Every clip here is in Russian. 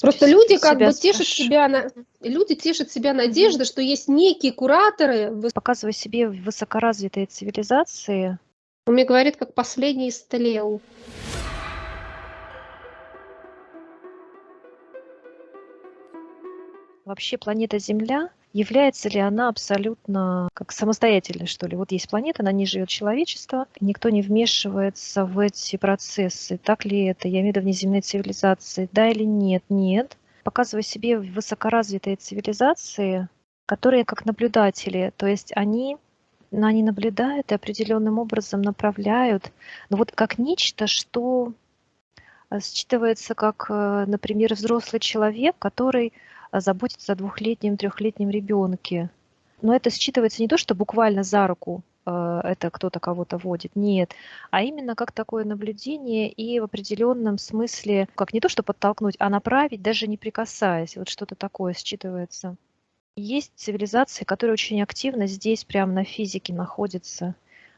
Просто люди как себя бы тешат себя люди тешат себя надеждой, что есть некие кураторы. показывая себе высокоразвитые цивилизации. Он мне говорит, как последний истлел. Вообще планета Земля, является ли она абсолютно как самостоятельной, что ли? Вот есть планета, на ней живет человечество, никто не вмешивается в эти процессы. Так ли это? Я имею в виду внеземные цивилизации. Да или нет? Нет. Показывая себе высокоразвитые цивилизации, которые как наблюдатели, то есть они наблюдают и определенным образом направляют, но вот как нечто, что считывается как, например, взрослый человек, который заботится о двухлетнем, трехлетнем ребенке. Но это считывается не то, что буквально за руку это кто-то кого-то водит, нет, а именно как такое наблюдение и в определенном смысле, как не то, что подтолкнуть, а направить, даже не прикасаясь. Вот что-то такое считывается. Есть цивилизации, которые очень активно здесь, прямо на физике находятся,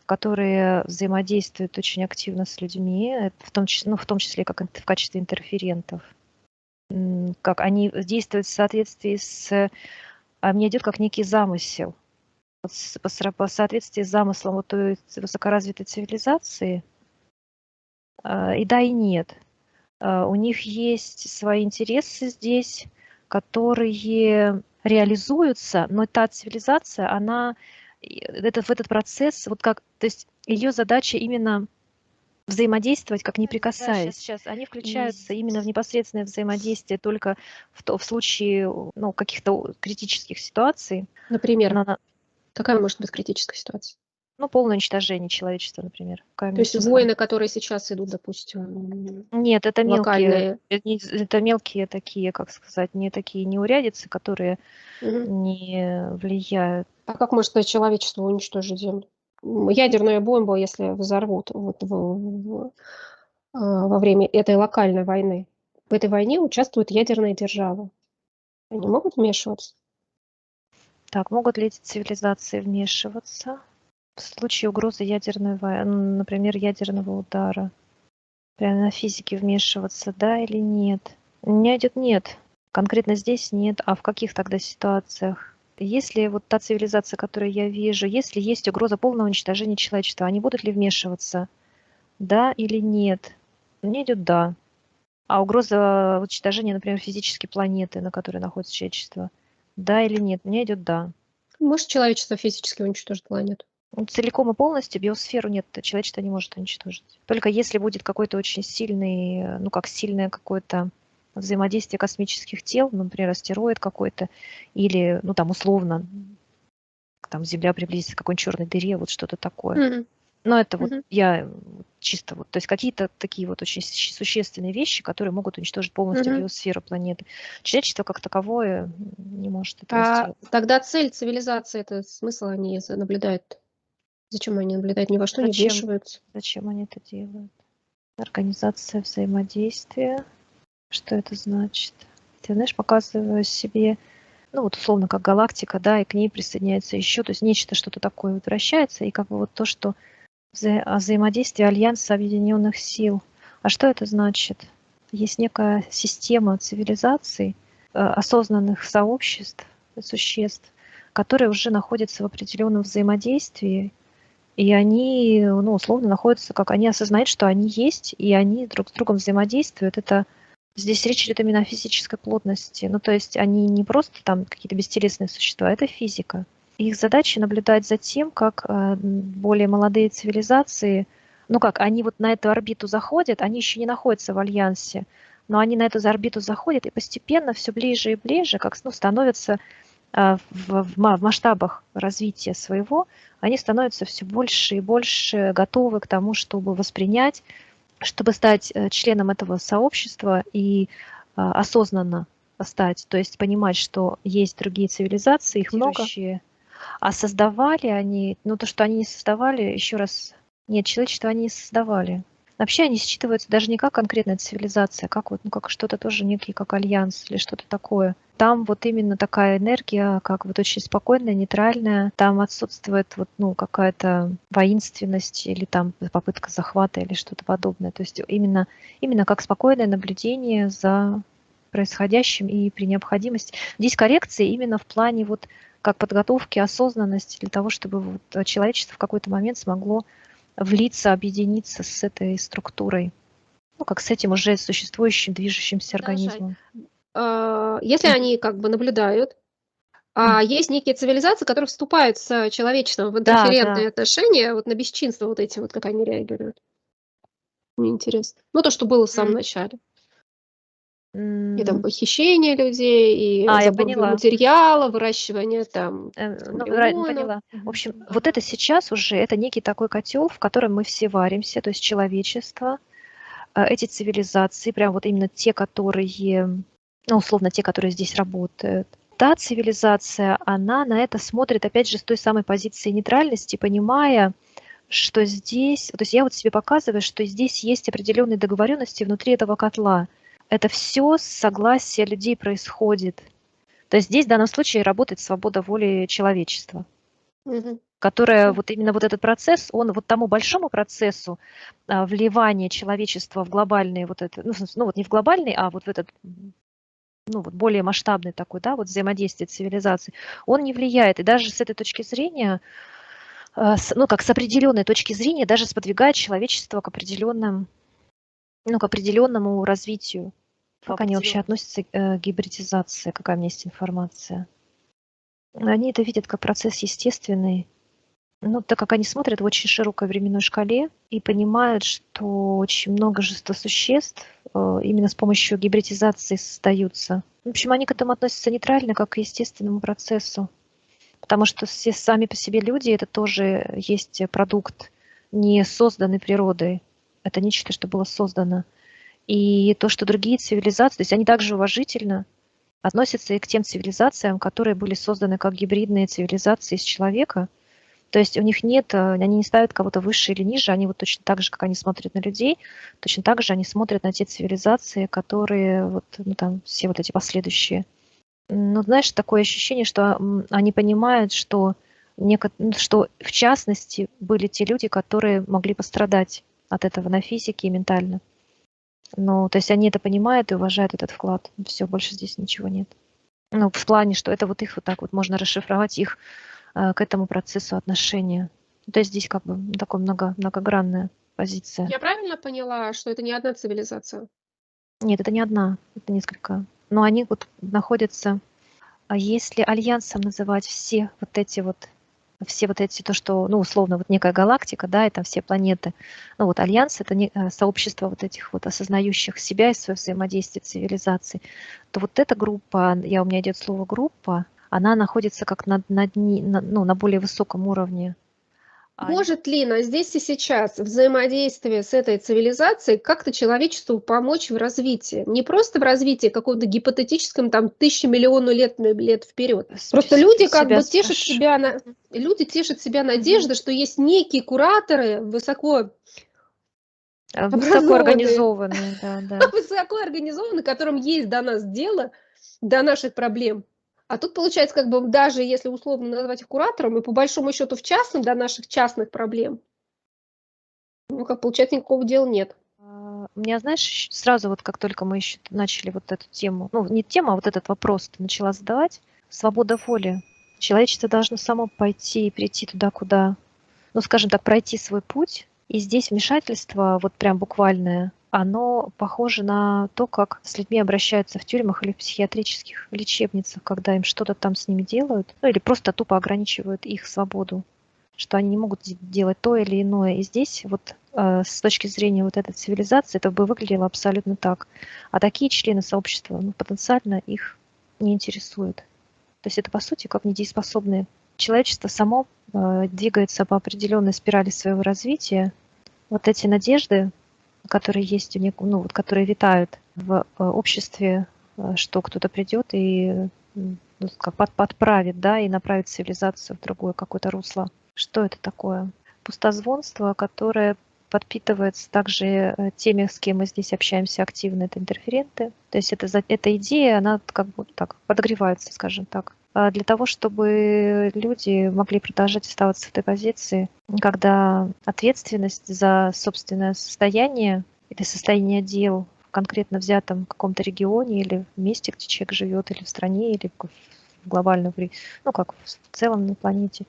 которые взаимодействуют очень активно с людьми, в том числе, в том числе как в качестве интерферентов. Как они действуют в соответствии с... мне идет как некий замысел. По соответствии с замыслом вот той высокоразвитой цивилизации, и да, и нет. У них есть свои интересы здесь, которые реализуются, но та цивилизация, она в этот процесс, вот как, то есть ее задача именно взаимодействовать, как не прикасаясь. Сейчас они включаются именно в непосредственное взаимодействие только в случае каких-то критических ситуаций. Например, какая может быть критическая ситуация? Полное уничтожение человечества, например. То есть войны, которые сейчас идут, допустим, нет, это локальные. это мелкие такие, как сказать, не такие неурядицы, которые не влияют. А как может человечество уничтожить Землю? Ядерная бомба, если взорвут во время этой локальной войны. В этой войне участвуют ядерные державы. Они могут вмешиваться? Так, могут ли эти цивилизации вмешиваться в случае угрозы ядерной войны, например, ядерного удара? Прямо на физике вмешиваться, да или нет? У меня идет нет. Конкретно здесь нет. А в каких тогда ситуациях? Если вот та цивилизация, которую я вижу, если есть угроза полного уничтожения человечества, они будут ли вмешиваться? Да или нет? Мне идет да. А угроза уничтожения, например, физической планеты, на которой находится человечество, да или нет? Мне идет да. Может человечество физически уничтожить планету? Целиком и полностью биосферу нет, человечество не может уничтожить. Только если будет какой-то очень сильный, как сильное какое-то взаимодействие космических тел, например, астероид какой-то, или, там условно, там Земля приблизится к какой-нибудь черной дыре, вот что-то такое. Но это вот я чисто то есть какие-то такие вот очень существенные вещи, которые могут уничтожить полностью биосферу планеты. Человечество как таковое не может этого сделать. Тогда цель цивилизации, это смысл они наблюдают? Зачем они наблюдают? Ни во что не вмешиваются? Зачем они это делают? Организация взаимодействия. Что это значит? Ты знаешь, показываю себе, условно, как галактика, да, и к ней присоединяется еще, то есть нечто, что-то такое вот вращается, и как бы вот то, что взаимодействие Альянса Объединенных Сил. А что это значит? Есть некая система цивилизаций, осознанных сообществ, существ, которые уже находятся в определенном взаимодействии, и они, условно, находятся, как они осознают, что они есть, и они друг с другом взаимодействуют. Это здесь речь идет именно о физической плотности. То есть они не просто там какие-то бестелесные существа, это физика. Их задача наблюдать за тем, как более молодые цивилизации, они вот на эту орбиту заходят, они еще не находятся в альянсе, но они на эту орбиту заходят и постепенно все ближе и ближе, как становятся в масштабах развития своего, они становятся все больше и больше готовы к тому, чтобы воспринять, чтобы стать членом этого сообщества и осознанно стать, то есть понимать, что есть другие цивилизации, их много. А создавали они, то, что они не создавали, еще раз, нет, человечество они не создавали. Вообще они считываются даже не как конкретная цивилизация, как как что-то тоже некий, как альянс или что-то такое. Там вот именно такая энергия, как вот очень спокойная, нейтральная. Там отсутствует какая-то воинственность или там попытка захвата или что-то подобное. То есть именно как спокойное наблюдение за происходящим и при необходимости. Здесь коррекции именно в плане вот как подготовки, осознанности для того, чтобы вот человечество в какой-то момент смогло влиться, объединиться с этой структурой, ну, как с этим уже существующим, движущимся Продолжай. организмом. Если они как бы наблюдают, а есть некие цивилизации, которые вступают с человечеством в Да, да. интерферентные отношения, вот на бесчинство вот эти вот, как они реагируют. Мне интересно. Ну, то, что было в самом начале. И там М, похищение людей, и я забор поняла. биоматериала, выращивание там Ну, эмбрионов. поняла. В общем, вот это сейчас уже, это некий такой котел, в котором мы все варимся, то есть человечество, эти цивилизации, прям вот именно те, которые, ну, условно, те, которые здесь работают. Та цивилизация, она на это смотрит, опять же, с той самой позиции нейтральности, понимая, что здесь, то есть я вот себе показываю, что здесь есть определенные договоренности внутри этого котла. Это все с согласия людей происходит. То есть здесь в данном случае работает свобода воли человечества, Мгм. которая вот именно вот этот процесс, он вот тому большому процессу вливания человечества в глобальный вот это, ну, в смысле, ну вот не в глобальный, а вот в этот, ну вот более масштабный такой, да, вот взаимодействие цивилизаций, он не влияет. И даже с этой точки зрения, ну как с определенной точки зрения, даже сподвигает человечество к определенным, ну к определенному развитию. Как они вообще относятся к гибридизации, какая у меня есть информация? Они это видят как процесс естественный. Ну, так как они смотрят в очень широкой временной шкале и понимают, что очень много существ именно с помощью гибридизации создаются. В общем, они к этому относятся нейтрально, как к естественному процессу. Потому что все сами по себе люди – это тоже есть продукт, не созданный природой. Это нечто, что было создано. И то, что другие цивилизации, то есть они также уважительно относятся и к тем цивилизациям, которые были созданы как гибридные цивилизации из человека. То есть у них нет, они не ставят кого-то выше или ниже, они вот точно так же, как они смотрят на людей, точно так же они смотрят на те цивилизации, которые вот, ну, там, все вот эти последующие. Ну, знаешь, такое ощущение, что они понимают, что, что в частности были те люди, которые могли пострадать от этого на физике и ментально. Ну, то есть они это понимают и уважают этот вклад. Все, больше здесь ничего нет. Ну, в плане, что это вот их вот так вот можно расшифровать, их к этому процессу отношения. То есть здесь как бы такая многогранная позиция. Я правильно поняла, что это не одна цивилизация? Нет, это не одна, это несколько. Но они вот находятся, а если альянсом называть все вот эти, то, что, ну, условно, вот некая галактика, да, и там все планеты. Ну, вот альянс – это сообщество вот этих вот осознающих себя и свое взаимодействие цивилизаций. То вот эта группа, у меня идет слово группа, она находится как на более высоком уровне. Может ли на здесь и сейчас взаимодействие с этой цивилизацией как-то человечеству помочь в развитии? Не просто в развитии каком-то гипотетическом, там, тысячемиллиону лет вперед. Просто люди как бы тешат себя, люди тешат себя надеждой, что есть некие кураторы высоко Высоко образованные, организованные, да. высоко организованные, которым есть до нас дело, до наших проблем. А тут получается, как бы даже если условно назвать их куратором, и по большому счету в частном, до наших частных проблем, ну, как получается, никакого дела нет. У меня, знаешь, сразу вот как только мы еще начали вот эту тему, ну, не тему, а вот этот вопрос ты начала задавать, свобода воли. Человечество должно само пойти и прийти туда, куда, ну, скажем так, пройти свой путь. И здесь вмешательство, вот прям буквальное, оно похоже на то, как с людьми обращаются в тюрьмах или в психиатрических лечебницах, когда им что-то там с ними делают, ну или просто тупо ограничивают их свободу, что они не могут делать то или иное. И здесь вот с точки зрения вот этой цивилизации это бы выглядело абсолютно так. А такие члены сообщества, ну, потенциально их не интересуют. То есть это, по сути, как недееспособные. Человечество само двигается по определенной спирали своего развития. Вот эти надежды, которые есть у них, ну, вот, которые витают в обществе, что кто-то придет и ну, как подправит, да, и направит цивилизацию в другое какое-то русло. Что это такое? Пустозвонство, которое подпитывается также теми, с кем мы здесь общаемся активно, это интерференты. То есть эта идея, она как бы так подогревается, скажем так, для того, чтобы люди могли продолжать оставаться в этой позиции, когда ответственность за собственное состояние или состояние дел конкретно взятом каком-то регионе или в месте, где человек живет, или в стране, или в глобальном, ну как в целом на планете,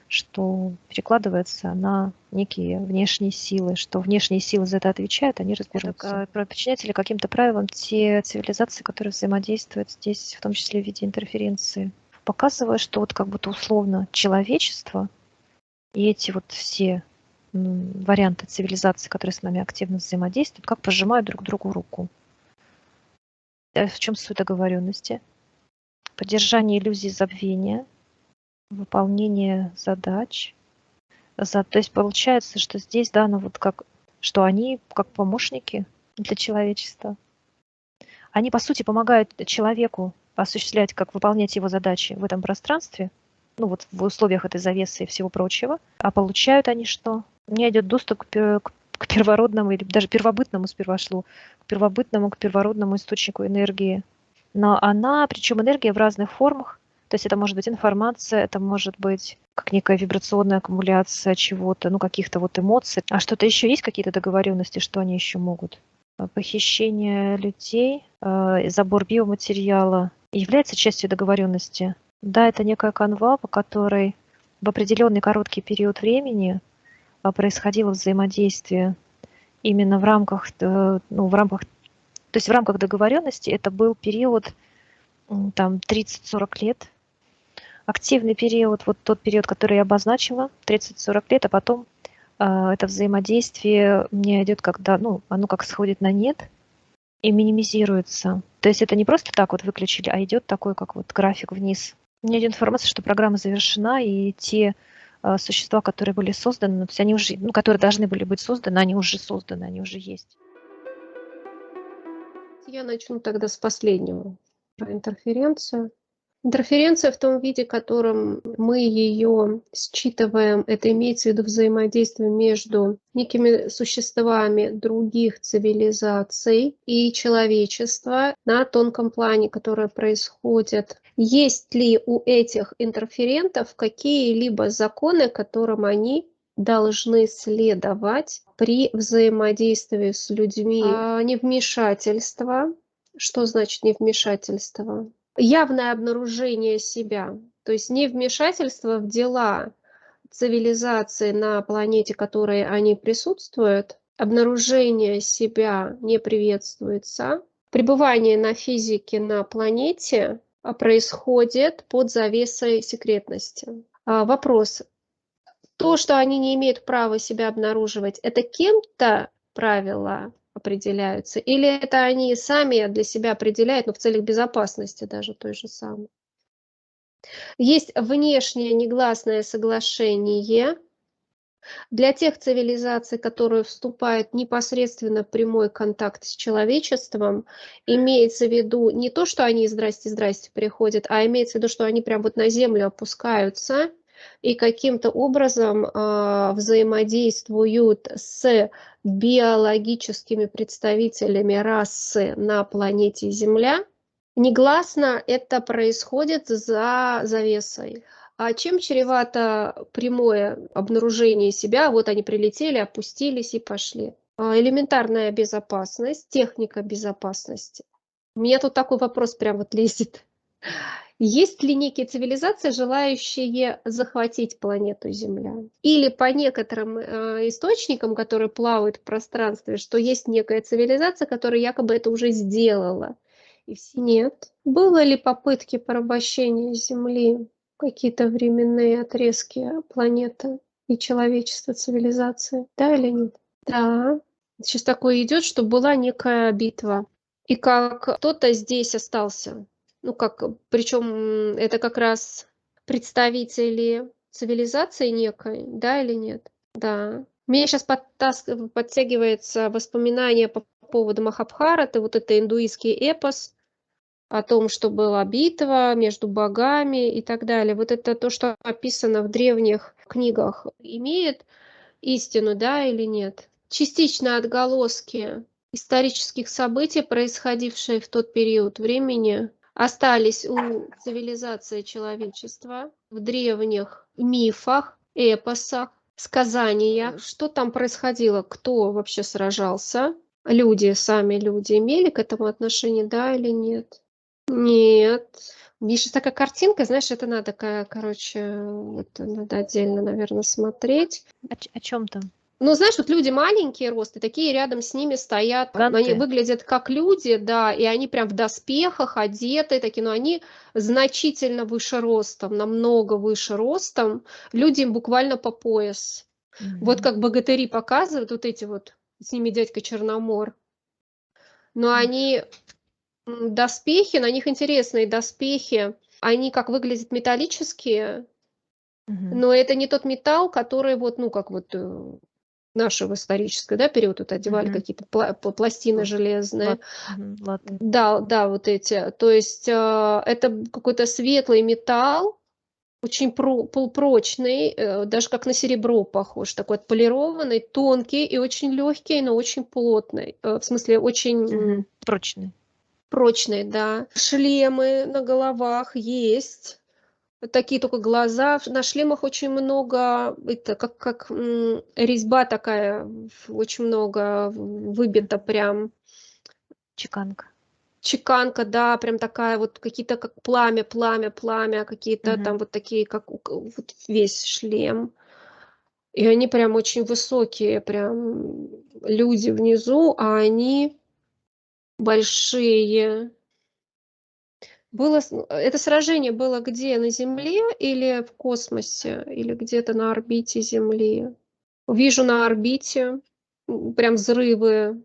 что перекладывается на некие внешние силы, что внешние силы за это отвечают, они разберутся. Подчиняются ли каким-то правилам те цивилизации, которые взаимодействуют здесь, в том числе в виде интерференции, показывая, что вот как будто условно человечество и эти вот все варианты цивилизации, которые с нами активно взаимодействуют, как пожимают друг другу руку. В чем суть договоренности? Поддержание иллюзии забвения, выполнение задач. То есть получается, что здесь дано вот как, что они как помощники для человечества. Они, по сути, помогают человеку осуществлять, как выполнять его задачи в этом пространстве, ну вот в условиях этой завесы и всего прочего. А получают они что? У меня идет доступ к первородному или даже первобытному сперва шло, к первородному источнику энергии. Но она, причем энергия в разных формах, то есть это может быть информация, это может быть как некая вибрационная аккумуляция чего-то, ну каких-то вот эмоций. А что-то еще есть, какие-то договоренности, что они еще могут? Похищение людей, забор биоматериала является частью договоренности. Да, это некая канва, по которой в определенный короткий период времени происходило взаимодействие именно в рамках, то есть в рамках договоренности. Это был период там 30-40 лет. Активный период, вот тот период, который я обозначила, 30-40 лет, а потом это взаимодействие у меня идет, когда, оно как сходит на нет и минимизируется. То есть это не просто так вот выключили, а идет такой, как вот график вниз. У меня идет информация, что программа завершена, и те существа, которые были созданы, то есть они уже, которые должны были быть созданы, они уже созданы, они уже есть. Я начну тогда с последнего, про интерференцию. Интерференция в том виде, в котором мы ее считываем, это имеется в виду взаимодействие между некими существами других цивилизаций и человечества на тонком плане, которое происходит. Есть ли у этих интерферентов какие-либо законы, которым они должны следовать при взаимодействии с людьми? Невмешательство. Что значит невмешательство? Явное обнаружение себя, то есть не вмешательство в дела цивилизации на планете, которой они присутствуют, обнаружение себя не приветствуется. Пребывание на физике на планете происходит под завесой секретности. Вопрос. То, что они не имеют права себя обнаруживать, это кем-то правила определяются? Или это они сами для себя определяют, но в целях безопасности даже той же самой? Есть внешнее негласное соглашение для тех цивилизаций, которые вступают непосредственно в прямой контакт с человечеством. Имеется в виду не то, что они здрасте-здрасте приходят, а имеется в виду, что они прям вот на землю опускаются и каким-то образом взаимодействуют с биологическими представителями расы на планете Земля. Негласно это происходит за завесой. А чем чревато прямое обнаружение себя? Вот они прилетели, опустились и пошли. Элементарная безопасность, техника безопасности. У меня тут такой вопрос прям вот лезет. Есть ли некие цивилизации, желающие захватить планету Земля? Или по некоторым источникам, которые плавают в пространстве, что есть некая цивилизация, которая якобы это уже сделала? И все нет. Было ли попытки порабощения Земли, какие-то временные отрезки планеты и человечества, цивилизации? Да или нет? Да. Сейчас такое идет, что была некая битва. И как кто-то здесь остался. Причем это как раз представители цивилизации некой, да или нет? Да. Мне сейчас подтягивается воспоминание по поводу Махабхараты, вот это индуистский эпос о том, что была битва между богами и так далее. Вот это то, что описано в древних книгах, имеет истину, да или нет? Частично отголоски исторических событий, происходившие в тот период времени, остались у цивилизации человечества в древних мифах, эпосах, сказаниях. Что там происходило? Кто вообще сражался? Люди, сами люди имели к этому отношение, да или нет? Нет. Есть такая картинка, знаешь, это надо, короче, это надо отдельно, наверное, смотреть. О чем там? Ну, знаешь, вот люди маленькие рост, и такие рядом с ними стоят, они Ганты? выглядят как люди, да, и они прям в доспехах, одеты такие, но они значительно выше ростом, намного выше ростом. Люди им буквально по пояс. Вот Мгм. как богатыри показывают, вот эти вот, с ними дядька Черномор. Но М. они доспехи, на них интересные доспехи. Они как выглядят металлические, Мгм. но это не тот металл, который вот, ну, как вот нашего исторического, да, период вот одевали Мгм. какие-то пластины Л железные. латы. Да, да, вот эти. То есть это какой-то светлый металл, очень прочный, даже как на серебро похож, такой отполированный, тонкий и очень легкий, но очень плотный. В смысле, очень Мгм. Прочный. прочный, да. Шлемы на головах есть. Вот такие только глаза. На шлемах очень много, это как резьба такая, очень много выбито Мгм. прям. Чеканка. Чеканка, да, прям такая вот, какие-то как пламя, пламя, пламя, какие-то Мгм. там вот такие, как вот весь шлем. И они прям очень высокие, прям люди внизу, а они большие. Это сражение было где? На Земле или в космосе? Или где-то на орбите Земли? Вижу на орбите, прям взрывы,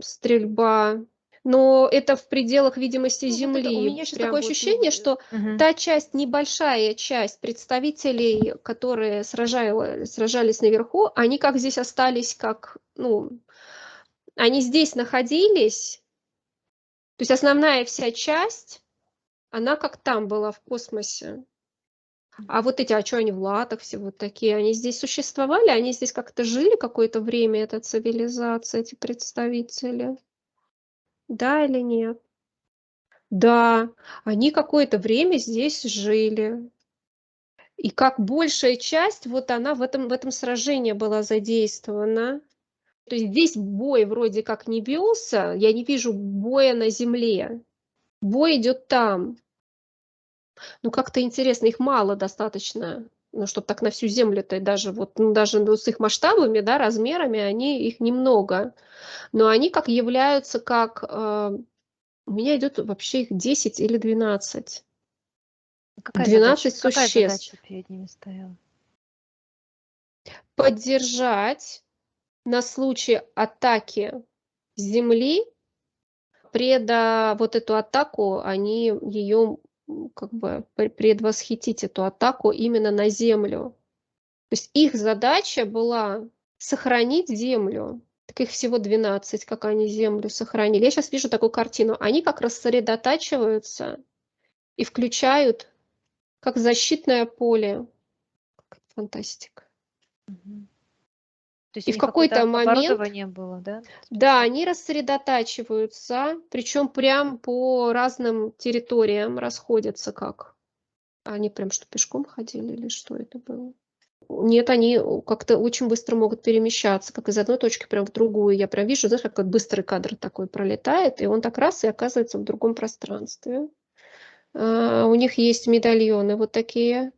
стрельба. Но это в пределах видимости Ну, вот это у Земли. меня сейчас Прям такое вот, ощущение, что та часть, небольшая часть представителей, которые сражались наверху, они как здесь остались, как, ну, они здесь находились, то есть основная вся часть, она как там была в космосе. А вот эти, а чё они в латах все вот такие? Они здесь существовали? Они здесь как-то жили какое-то время, эта цивилизация, эти представители? Да или нет? Да, они какое-то время здесь жили. И как большая часть, вот она в этом сражении была задействована. То есть здесь бой вроде как не бился, я не вижу боя на земле. Бой идет там. Ну, как-то интересно, их мало достаточно, ну, чтобы так на всю землю-то, и даже вот, ну, даже ну, с их масштабами, да, размерами, их немного. Но они как являются как, у меня идет вообще их 10 или 12. какая задача 12 какая задача существ. перед ними стояла? Поддержать на случай атаки Земли, вот эту атаку, они ее как бы предвосхитить эту атаку именно на Землю. То есть их задача была сохранить Землю. Так их всего 12, как они Землю сохранили. Я сейчас вижу такую картину. Они как рассредотачиваются и включают как защитное поле. Какая-то фантастика. Мгм. То есть И у в них какое-то какой-то момент, оборудование было, да, да, специальное? они рассредотачиваются, причем прям по разным территориям расходятся как. Они прям что, пешком ходили или что это было? Нет, они как-то очень быстро могут перемещаться, как из одной точки прям в другую. Я прям вижу, знаешь, как вот быстрый кадр такой пролетает, и он так раз и оказывается в другом пространстве. У них есть медальоны вот такие.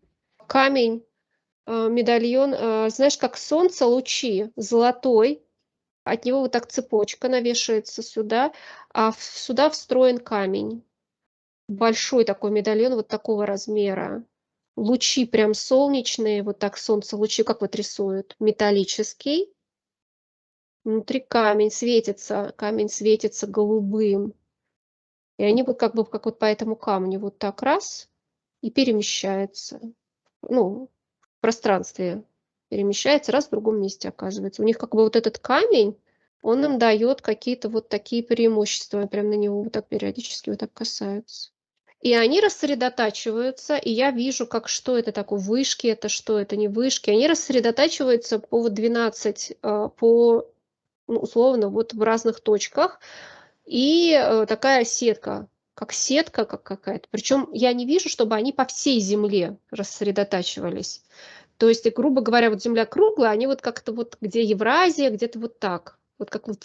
Камень, медальон, знаешь, как солнце, лучи, золотой. От него вот так цепочка навешивается сюда, а сюда встроен камень. Большой такой медальон вот такого размера. Лучи прям солнечные, вот так солнце лучи, как вот рисуют, металлический. Внутри камень светится голубым. И они вот как бы как вот по этому камню вот так раз и перемещаются. Ну, в пространстве перемещается, раз в другом месте оказывается. У них как бы вот этот камень, он им дает какие-то вот такие преимущества. Прям на него вот так периодически вот так касаются. И они рассредотачиваются, и я вижу, как что это такое, вышки это, что это не вышки. Они рассредотачиваются по вот 12, ну, условно, вот в разных точках. И такая сетка как какая-то. Причем я не вижу, чтобы они по всей Земле рассредотачивались. То есть, и, грубо говоря, вот Земля круглая, они вот как-то вот где Евразия, где-то вот так. Вот как вот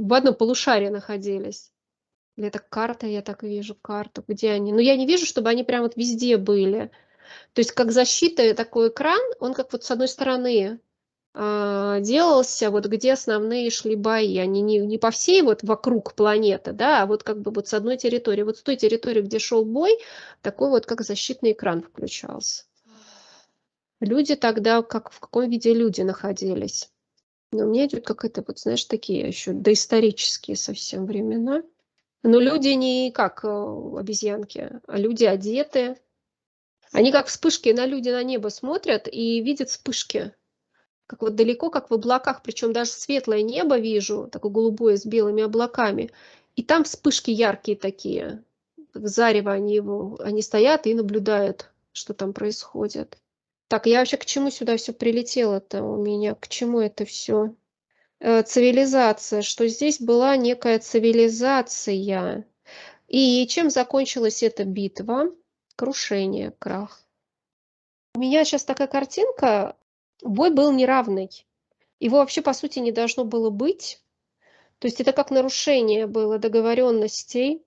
в одном полушарии находились. Или это карта, я так вижу карту, где они. Но я не вижу, чтобы они прям вот везде были. То есть как защита такой экран, он как вот с одной стороны делался, вот где основные шли бои. Они не по всей вот вокруг планеты, да, а вот как бы вот с одной территории. Вот с той территории, где шел бой, такой вот как защитный экран включался. Люди тогда, как в каком виде люди находились? Но у меня идет какая-то, вот знаешь, такие еще доисторические совсем времена. Но люди не как обезьянки, а люди одеты. Они как вспышки, люди на небо смотрят и видят вспышки. Как вот далеко, как в облаках, причем даже светлое небо вижу, такое голубое с белыми облаками, и там вспышки яркие такие, в зарево они стоят и наблюдают, что там происходит. Так, я вообще к чему сюда все прилетело-то у меня, к чему это все? Цивилизация, что здесь была некая цивилизация. И чем закончилась эта битва? Крушение, крах. У меня сейчас такая картинка, бой был неравный. Его вообще, по сути, не должно было быть. То есть это как нарушение было договоренностей.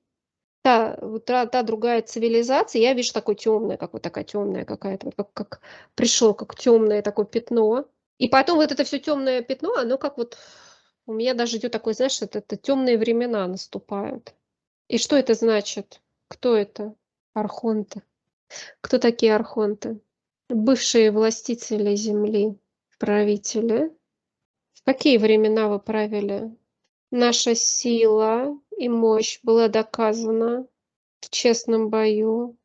Вот та другая цивилизация, я вижу такое темное, как вот такая темная какая-то, вот как пришло, как темное такое пятно. И потом вот это все темное пятно, оно как вот у меня даже идет такое, знаешь, это темные времена наступают. И что это значит? Кто это? Архонты. Кто такие архонты? Бывшие властители земли, правители. В какие времена вы правили? Наша сила и мощь была доказана в честном бою.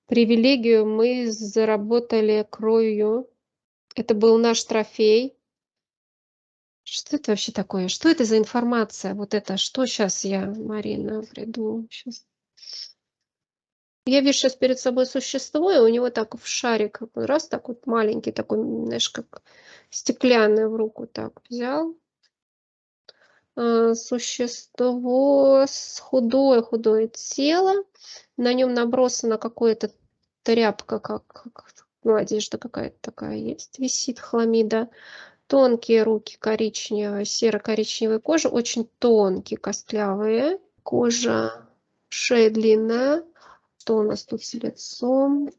Привилегию мы заработали кровью. Это был наш трофей. Что это вообще такое? Что это за информация? Вот это, что сейчас я, Марина, приду? Щас. Я вижу сейчас перед собой существо, и у него так в шарик, раз так вот маленький, такой, знаешь, как стеклянный в руку так взял. Существо с худое тело, на нем набросана какая-то тряпка, ну, одежда какая-то такая есть, висит хламида. Тонкие руки коричневые, серо-коричневая кожа, очень тонкие, костлявые. Кожа, шея длинная. Что у нас тут с лицом?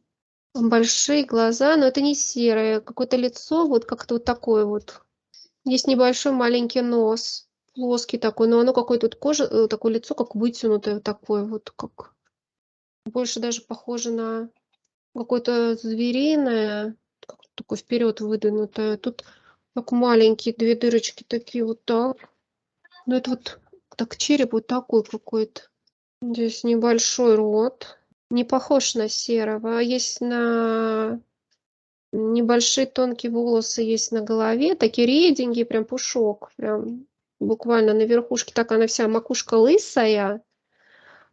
Большие глаза, но это не серое, какое-то лицо, вот как-то вот такое вот. Есть небольшой маленький нос, плоский такой, но оно какое-то вот кожа, такое лицо, как вытянутое, вот такое вот, как больше даже похоже на какое-то звериное, как такое вперед выдвинутое. Тут как маленькие две дырочки такие вот так. Ну это вот так череп вот такой какой-то. Здесь небольшой рот. Не похож на серого. Есть на небольшие тонкие волосы есть на голове, такие реденькие, прям пушок, прям буквально на верхушке. Так она вся макушка лысая,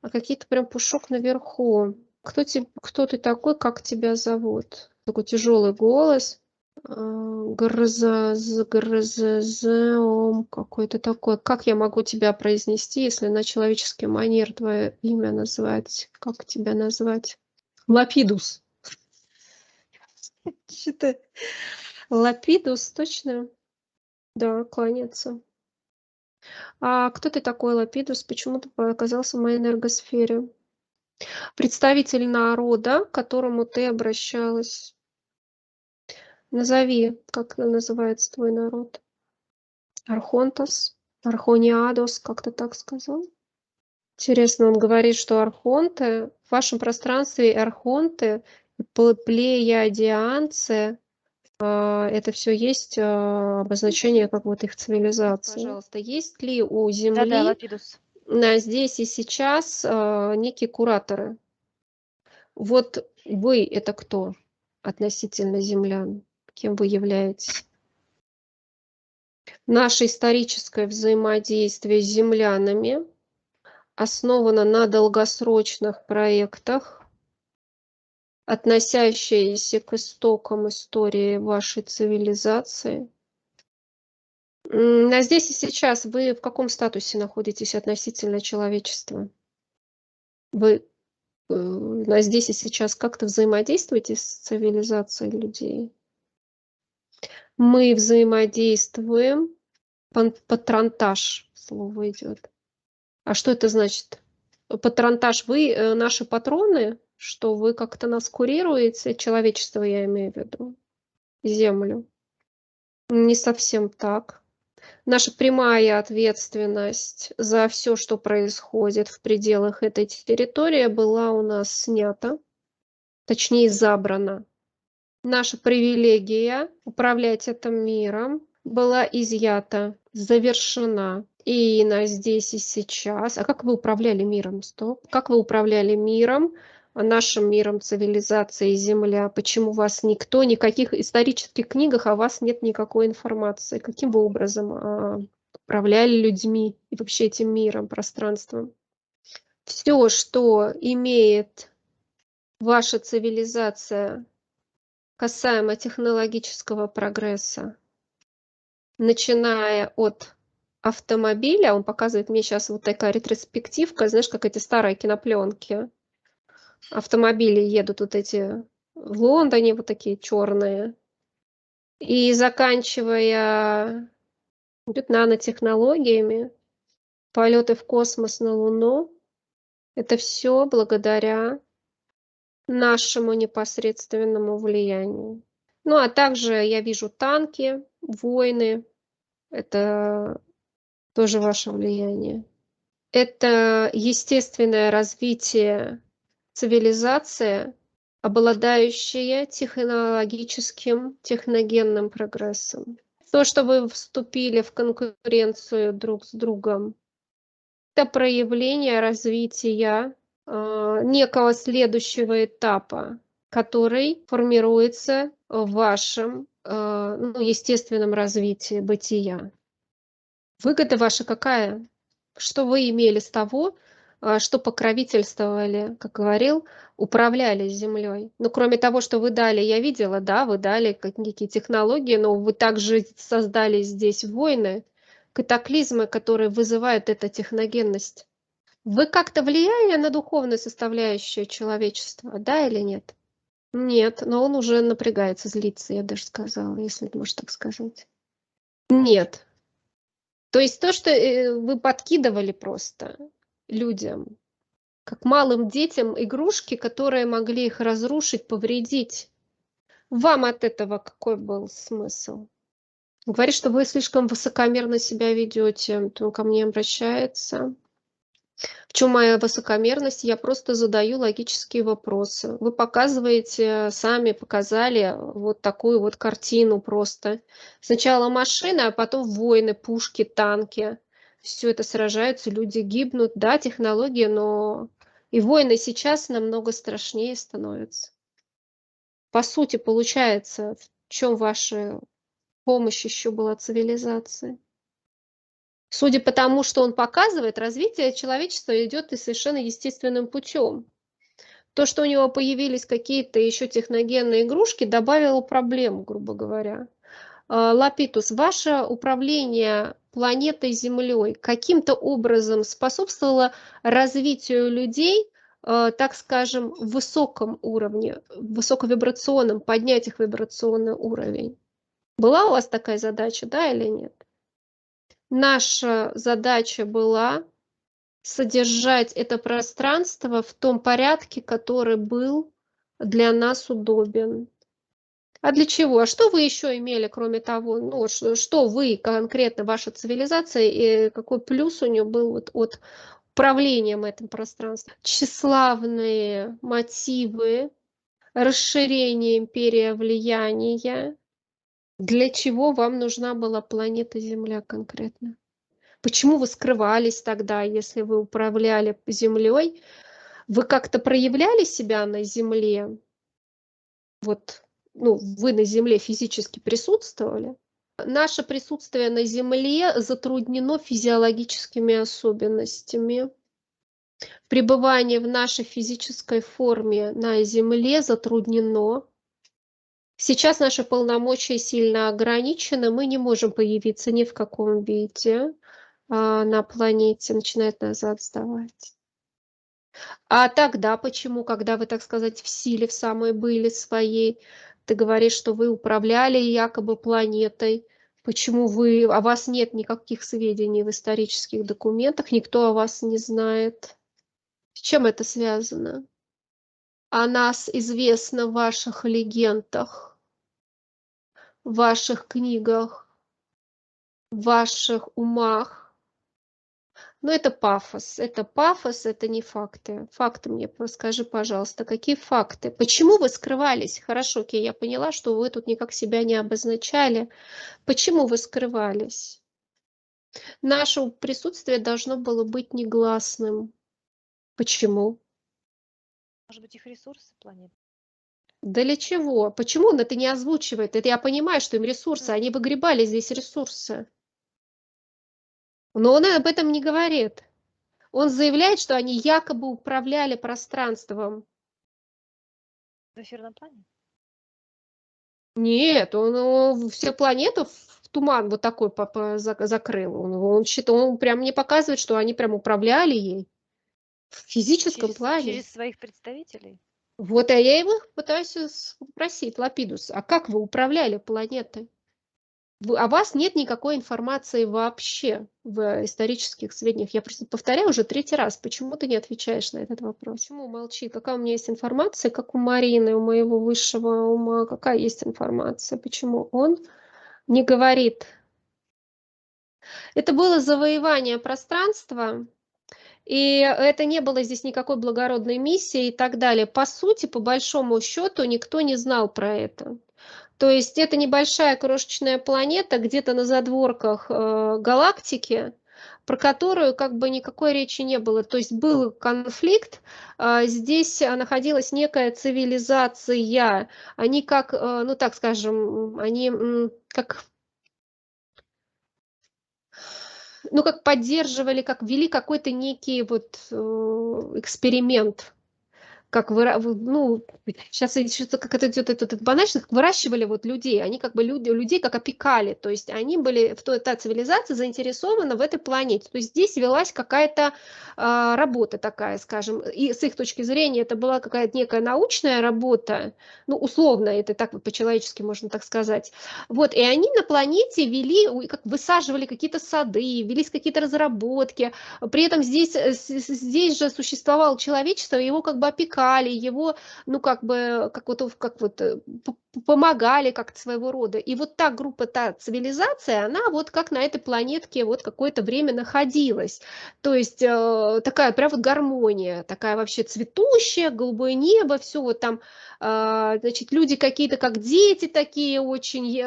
а какие-то прям пушок наверху. Кто ты такой, как тебя зовут? Такой тяжелый голос. Грзом какой-то такой. Как я могу тебя произнести, если на человеческий манер твое имя назвать? Как тебя назвать? Лапидус. Что-то Лапидус, точно? Да, кланяется. А кто ты такой, Лапидус? Почему ты оказался в моей энергосфере? Представитель народа, к которому ты обращалась. Назови, как называется твой народ. Архонтос, Архониадос, как ты так сказал? Интересно, он говорит, что архонты, в вашем пространстве архонты, плеядианцы, это все есть обозначение как вот их цивилизации. Пожалуйста, есть ли у Да-да, Земли Лапидус. здесь и сейчас некие кураторы? Вот вы это кто относительно землян? Кем вы являетесь? Наше историческое взаимодействие с землянами основано на долгосрочных проектах, относящиеся к истокам истории вашей цивилизации. А здесь и сейчас вы в каком статусе находитесь относительно человечества? Вы на здесь и сейчас как-то взаимодействуете с цивилизацией людей? Мы взаимодействуем патронтаж слово идет. А что это значит? Патронтаж. Вы наши патроны? Что вы как-то нас курируете? Человечество, я имею в виду. Землю. Не совсем так. Наша прямая ответственность за все, что происходит в пределах этой территории, была у нас снята, точнее забрана. Наша привилегия управлять этим миром была изъята, завершена. И на здесь и сейчас. А как вы управляли миром? Стоп. Как вы управляли миром, нашим миром, цивилизацией Земля? Почему вас никто, никаких исторических книгах о вас нет никакой информации? Каким вы образом управляли людьми и вообще этим миром, пространством? Все, что имеет ваша цивилизация касаемо технологического прогресса, начиная от автомобиля, он показывает мне сейчас вот такая ретроспективка, знаешь, как эти старые кинопленки. Автомобили едут вот эти в Лондоне, вот такие черные. И заканчивая нанотехнологиями, полеты в космос на Луну, это все благодаря нашему непосредственному влиянию. Ну, а также я вижу танки, войны. Это тоже ваше влияние. Это естественное развитие цивилизации, обладающая технологическим, техногенным прогрессом. То, что вы вступили в конкуренцию друг с другом, это проявление развития некого следующего этапа, который формируется в вашем естественном развитии бытия. Выгода ваша какая? Что вы имели с того, что покровительствовали, как говорил, управляли землей? Ну, кроме того, что вы дали, я видела, да, вы дали какие технологии, но вы также создали здесь войны, катаклизмы, которые вызывают эту техногенность. Вы как-то влияли на духовную составляющую человечества, да или нет? Нет, но он уже напрягается, злится, я даже сказала, если можно так сказать. Нет. То есть то, что вы подкидывали просто людям, как малым детям, игрушки, которые могли их разрушить, повредить. Вам от этого какой был смысл? Говорит, что вы слишком высокомерно себя ведете, то он ко мне обращается. В чем моя высокомерность? Я просто задаю логические вопросы. Вы показываете, сами показали вот такую вот картину просто. Сначала машины, а потом войны, пушки, танки. Все это сражаются, люди гибнут. Да, технология, но и войны сейчас намного страшнее становятся. По сути, получается, в чем ваша помощь еще была цивилизации? Судя по тому, что он показывает, развитие человечества идет и совершенно естественным путем. То, что у него появились какие-то еще техногенные игрушки, добавило проблем, грубо говоря. Лапитус, ваше управление планетой Землей каким-то образом способствовало развитию людей, так скажем, в высоком уровне, высоковибрационном, поднять их вибрационный уровень? Была у вас такая задача, да или нет? Наша задача была содержать это пространство в том порядке, который был для нас удобен. А для чего? А что вы еще имели, кроме того, ну, вот что вы конкретно, ваша цивилизация, и какой плюс у нее был вот от управлением этим пространством? Тщеславные мотивы, расширение империи влияния. Для чего вам нужна была планета Земля конкретно? Почему вы скрывались тогда, если вы управляли Землей? Вы как-то проявляли себя на Земле? Вот, ну, вы на Земле физически присутствовали? Наше присутствие на Земле затруднено физиологическими особенностями. Пребывание в нашей физической форме на Земле затруднено. Сейчас наши полномочия сильно ограничены, мы не можем появиться ни в каком виде на планете, начинает назад сдавать. А тогда почему, когда вы, так сказать, в силе в самой были своей, ты говоришь, что вы управляли якобы планетой, Почему о вас нет никаких сведений в исторических документах, никто о вас не знает? С чем это связано? О нас известно в ваших легендах, в ваших книгах, в ваших умах. Но это пафос, это не факты. Факты мне скажи, пожалуйста, какие факты? Почему вы скрывались? Хорошо, окей, я поняла, что вы тут никак себя не обозначали. Почему вы скрывались? Наше присутствие должно было быть негласным. Почему? Может быть, их ресурсы планеты? Да для чего? Почему он это не озвучивает? Это я понимаю, что им ресурсы, они выгребали здесь ресурсы. Но он об этом не говорит. Он заявляет, что они якобы управляли пространством. В эфирном плане? Нет, он всю планету в туман вот такой закрыл. Он прям мне показывает, что они прям управляли ей в физическом плане. Через своих представителей? Вот, а я его пытаюсь спросить, Лапидус, а как вы управляли планетой? О вас нет никакой информации вообще в исторических сведениях. Я просто повторяю уже третий раз. Почему ты не отвечаешь на этот вопрос? Почему молчи? Какая у меня есть информация, как у Марины, у моего высшего ума? Какая есть информация? Почему он не говорит? Это было завоевание пространства, и это не было здесь никакой благородной миссии и так далее. По сути, по большому счету, никто не знал про это. То есть это небольшая крошечная планета где-то на задворках галактики, про которую как бы никакой речи не было. То есть был конфликт, здесь находилась некая цивилизация. Они как, ну так скажем, они как, ну как поддерживали, как вели какой-то некий вот эксперимент. Как ну, сейчас что-то как это идет, это банально, как выращивали вот людей, они как бы людей как опекали, то есть они были, та цивилизация заинтересована в этой планете, то есть здесь велась какая-то работа такая, скажем, и с их точки зрения это была какая-то некая научная работа, ну, условно, это так вот по-человечески можно так сказать, вот, и они на планете вели, как высаживали какие-то сады, велись какие-то разработки, при этом здесь же существовало человечество, его как бы опекали, его, ну, как бы, как вот помогали как-то своего рода. И вот та группа, та цивилизация, она вот как на этой планетке вот какое-то время находилась. То есть такая прям вот гармония, такая вообще цветущая, голубое небо, все вот там, значит, люди какие-то как дети такие очень,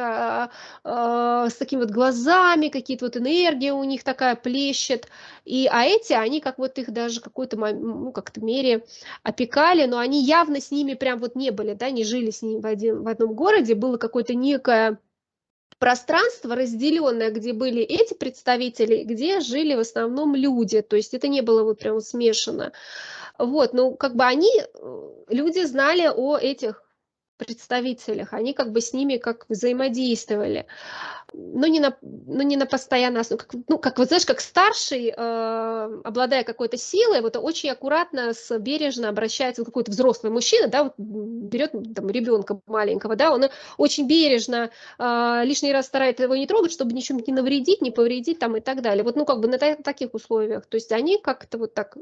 с такими вот глазами, какие-то вот энергия у них такая плещет. А эти, они как вот их даже какой-то, ну, как-то мере опекали, но они явно с ними прям вот не были, да, не жили с ними в одном городе, было какое-то некое пространство разделенное, где были эти представители, где жили в основном люди, то есть это не было вот прям смешано. Вот, ну, как бы люди знали о этих представителях, они как бы с ними как взаимодействовали. Но не на постоянной основе. Как вот знаешь, как старший, обладая какой-то силой, вот очень аккуратно, бережно обращается, вот какой-то взрослый мужчина, да, вот берет там ребенка маленького, да, он очень бережно, лишний раз старается его не трогать, чтобы ничем не навредить, не повредить там и так далее. Вот, ну, как бы на таких условиях. То есть они как-то вот так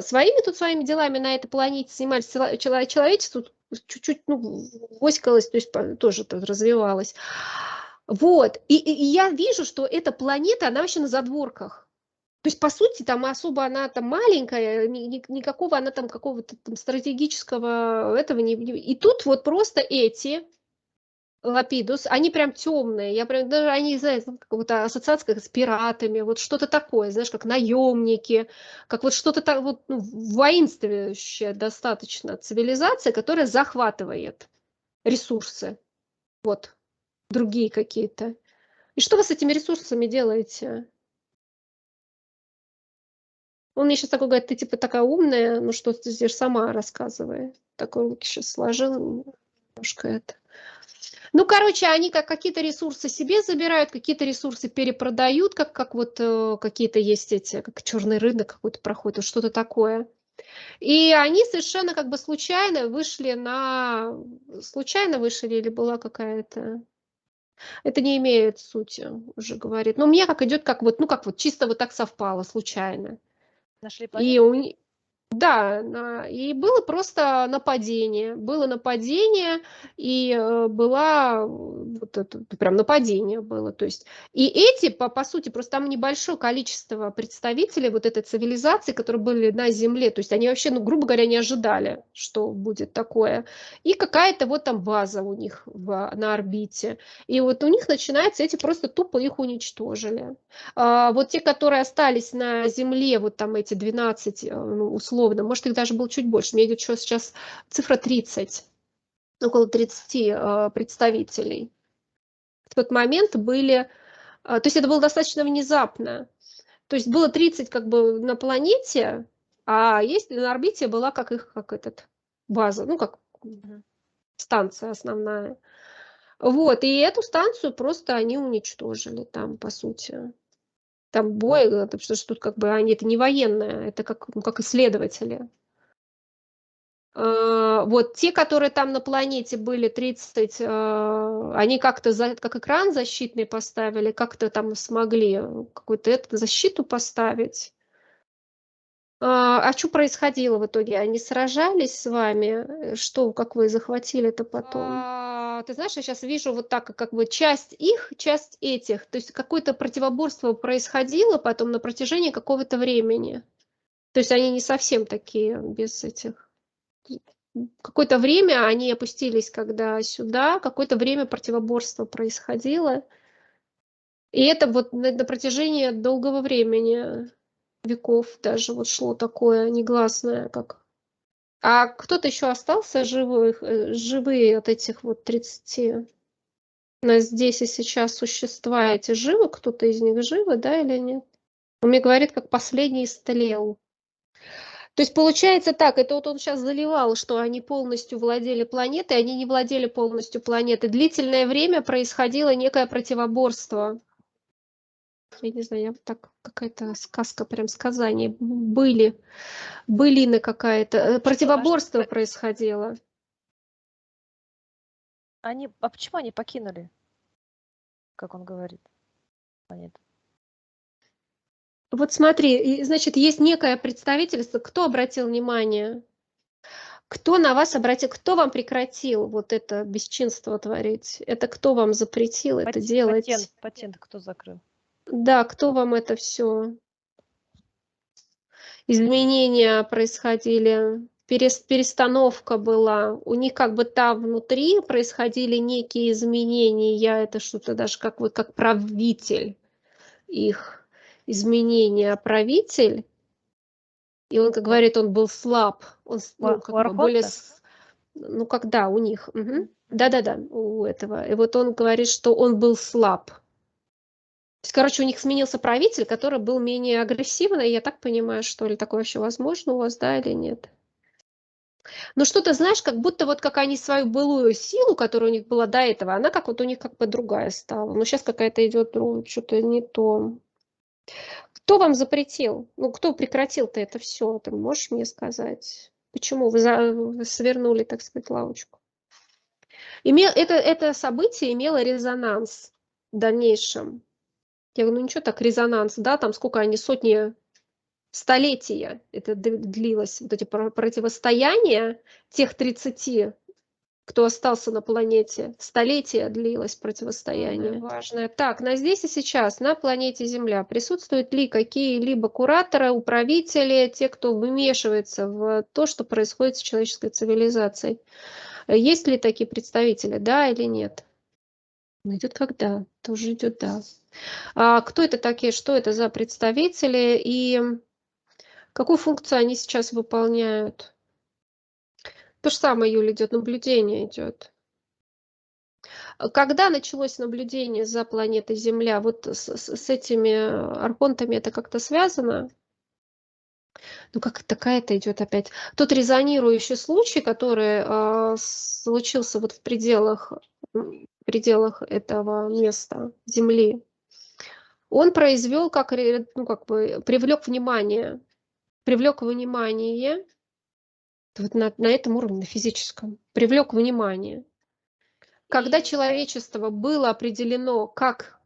своими делами на этой планете занимались, человечество чуть-чуть, ну, воськалось, то есть тоже тут развивалось. Вот, и я вижу, что эта планета, она вообще на задворках. То есть, по сути, там особо она там маленькая, никакого она там какого-то там стратегического этого не. И тут вот просто эти Лапидус, они прям темные, я прям даже они, не знаю, какая-то ассоциация как с пиратами, вот что-то такое, знаешь, как наемники, как вот что-то так вот, ну, воинствующая достаточно цивилизация, которая захватывает ресурсы, вот, другие какие-то. И что вы с этими ресурсами делаете? Он мне сейчас такой говорит: "Ты типа такая умная, ну что ты здесь сама рассказывай". Такой вот сейчас сложил немножко это. Ну, короче, они как какие-то ресурсы себе забирают, какие-то ресурсы перепродают, как вот какие-то есть эти, как черный рынок какой-то проходит, вот что-то такое. И они совершенно как бы случайно вышли или была какая-то Это не имеет сути, уже говорит. Но мне как идет, как вот, ну, как вот чисто вот так совпало случайно. Нашли И планету? да, и было нападение, и, вот это прям нападение было. То есть и эти, по сути, просто там небольшое количество представителей вот этой цивилизации, которые были на Земле. То есть они вообще, ну, грубо говоря, не ожидали, что будет такое. И какая-то вот там база у них на орбите. И вот у них начинается, эти просто тупо их уничтожили. Вот те, которые остались на земле, вот там эти 12, ну, условно, может, их даже было чуть больше. Мне идет сейчас цифра 30, около 30 представителей. В тот момент были, то есть это было достаточно внезапно. То есть было 30 как бы на планете, а есть на орбите была как их, как этот, база, ну, как Мгм. станция основная. Вот, и эту станцию просто они уничтожили там, по сути. Там бой, потому что тут как бы они это не военные, это как, ну, как исследователи. Вот те, которые там на планете были 30, они как-то как экран защитный поставили, как-то там смогли какую-то защиту поставить. А что происходило в итоге? Они сражались с вами? Что, как вы захватили это потом? Ты знаешь, я сейчас вижу вот так, как бы часть их, часть этих. То есть какое-то противоборство происходило потом на протяжении какого-то времени. То есть они не совсем такие без этих. Какое-то время они опустились, когда сюда, какое-то время противоборство происходило. И это вот на протяжении долгого времени, веков даже вот шло такое негласное, как. А кто-то еще остался живых, живые от этих вот 30 на здесь и сейчас существа эти живы? Кто-то из них живы, да, или нет? Он мне говорит, как последний истлел. То есть получается так, это вот он сейчас заливал, что они полностью владели планетой, они не владели полностью планетой. Длительное время происходило некое противоборство. Я не знаю, я вот так, какая-то сказка, прям сказание. Былина какая-то. Противоборство происходило. Почему они покинули, как он говорит, планету? Вот смотри, значит, есть некое представительство. Кто обратил внимание? Кто на вас обратил? Кто вам прекратил вот это бесчинство творить? Это кто вам запретил это делать? Патент кто закрыл? Да, кто вам это все? Изменения происходили, перестановка была. У них как бы там внутри происходили некие изменения. Я это что-то даже как вот как правитель их изменения. Правитель, и он, как говорит, он был слаб. Он, ну, У как бы более, Архонта? ну, когда у них. Мгм. Мгм. Да-да-да, у этого. И вот он говорит, что он был слаб. То есть, короче, у них сменился правитель, который был менее агрессивный. Я так понимаю, что ли, такое вообще возможно у вас, да, или нет? Ну, что-то, знаешь, как будто вот как они свою былую силу, которая у них была до этого, она как вот у них как бы другая стала. Но сейчас какая-то идет что-то не то. Кто вам запретил? Ну, кто прекратил-то это все? Ты можешь мне сказать? Почему вы свернули, так сказать, лавочку? Это событие имело резонанс в дальнейшем. Я говорю, ну ничего так, резонанс, да, там сколько они, сотни, столетия это длилось, вот эти противостояния тех 30, кто остался на планете. Столетия длилось противостояние. Важное. Так, на здесь и сейчас, на планете Земля, присутствуют ли какие-либо кураторы, управители, те, кто вмешивается в то, что происходит с человеческой цивилизацией? Есть ли такие представители, да или нет? Ну, идет как да, тоже идет да. А кто это такие, что это за представители и какую функцию они сейчас выполняют? То же самое, Юля, идет наблюдение идет. Когда началось наблюдение за планетой Земля? Вот с этими архонтами это как-то связано? Ну, как такая-то идет опять. Тот резонирующий случай, который случился вот в пределах этого места Земли, он произвел, ну, как бы привлек внимание вот на этом уровне, на физическом, привлек внимание. когда человечество было определено как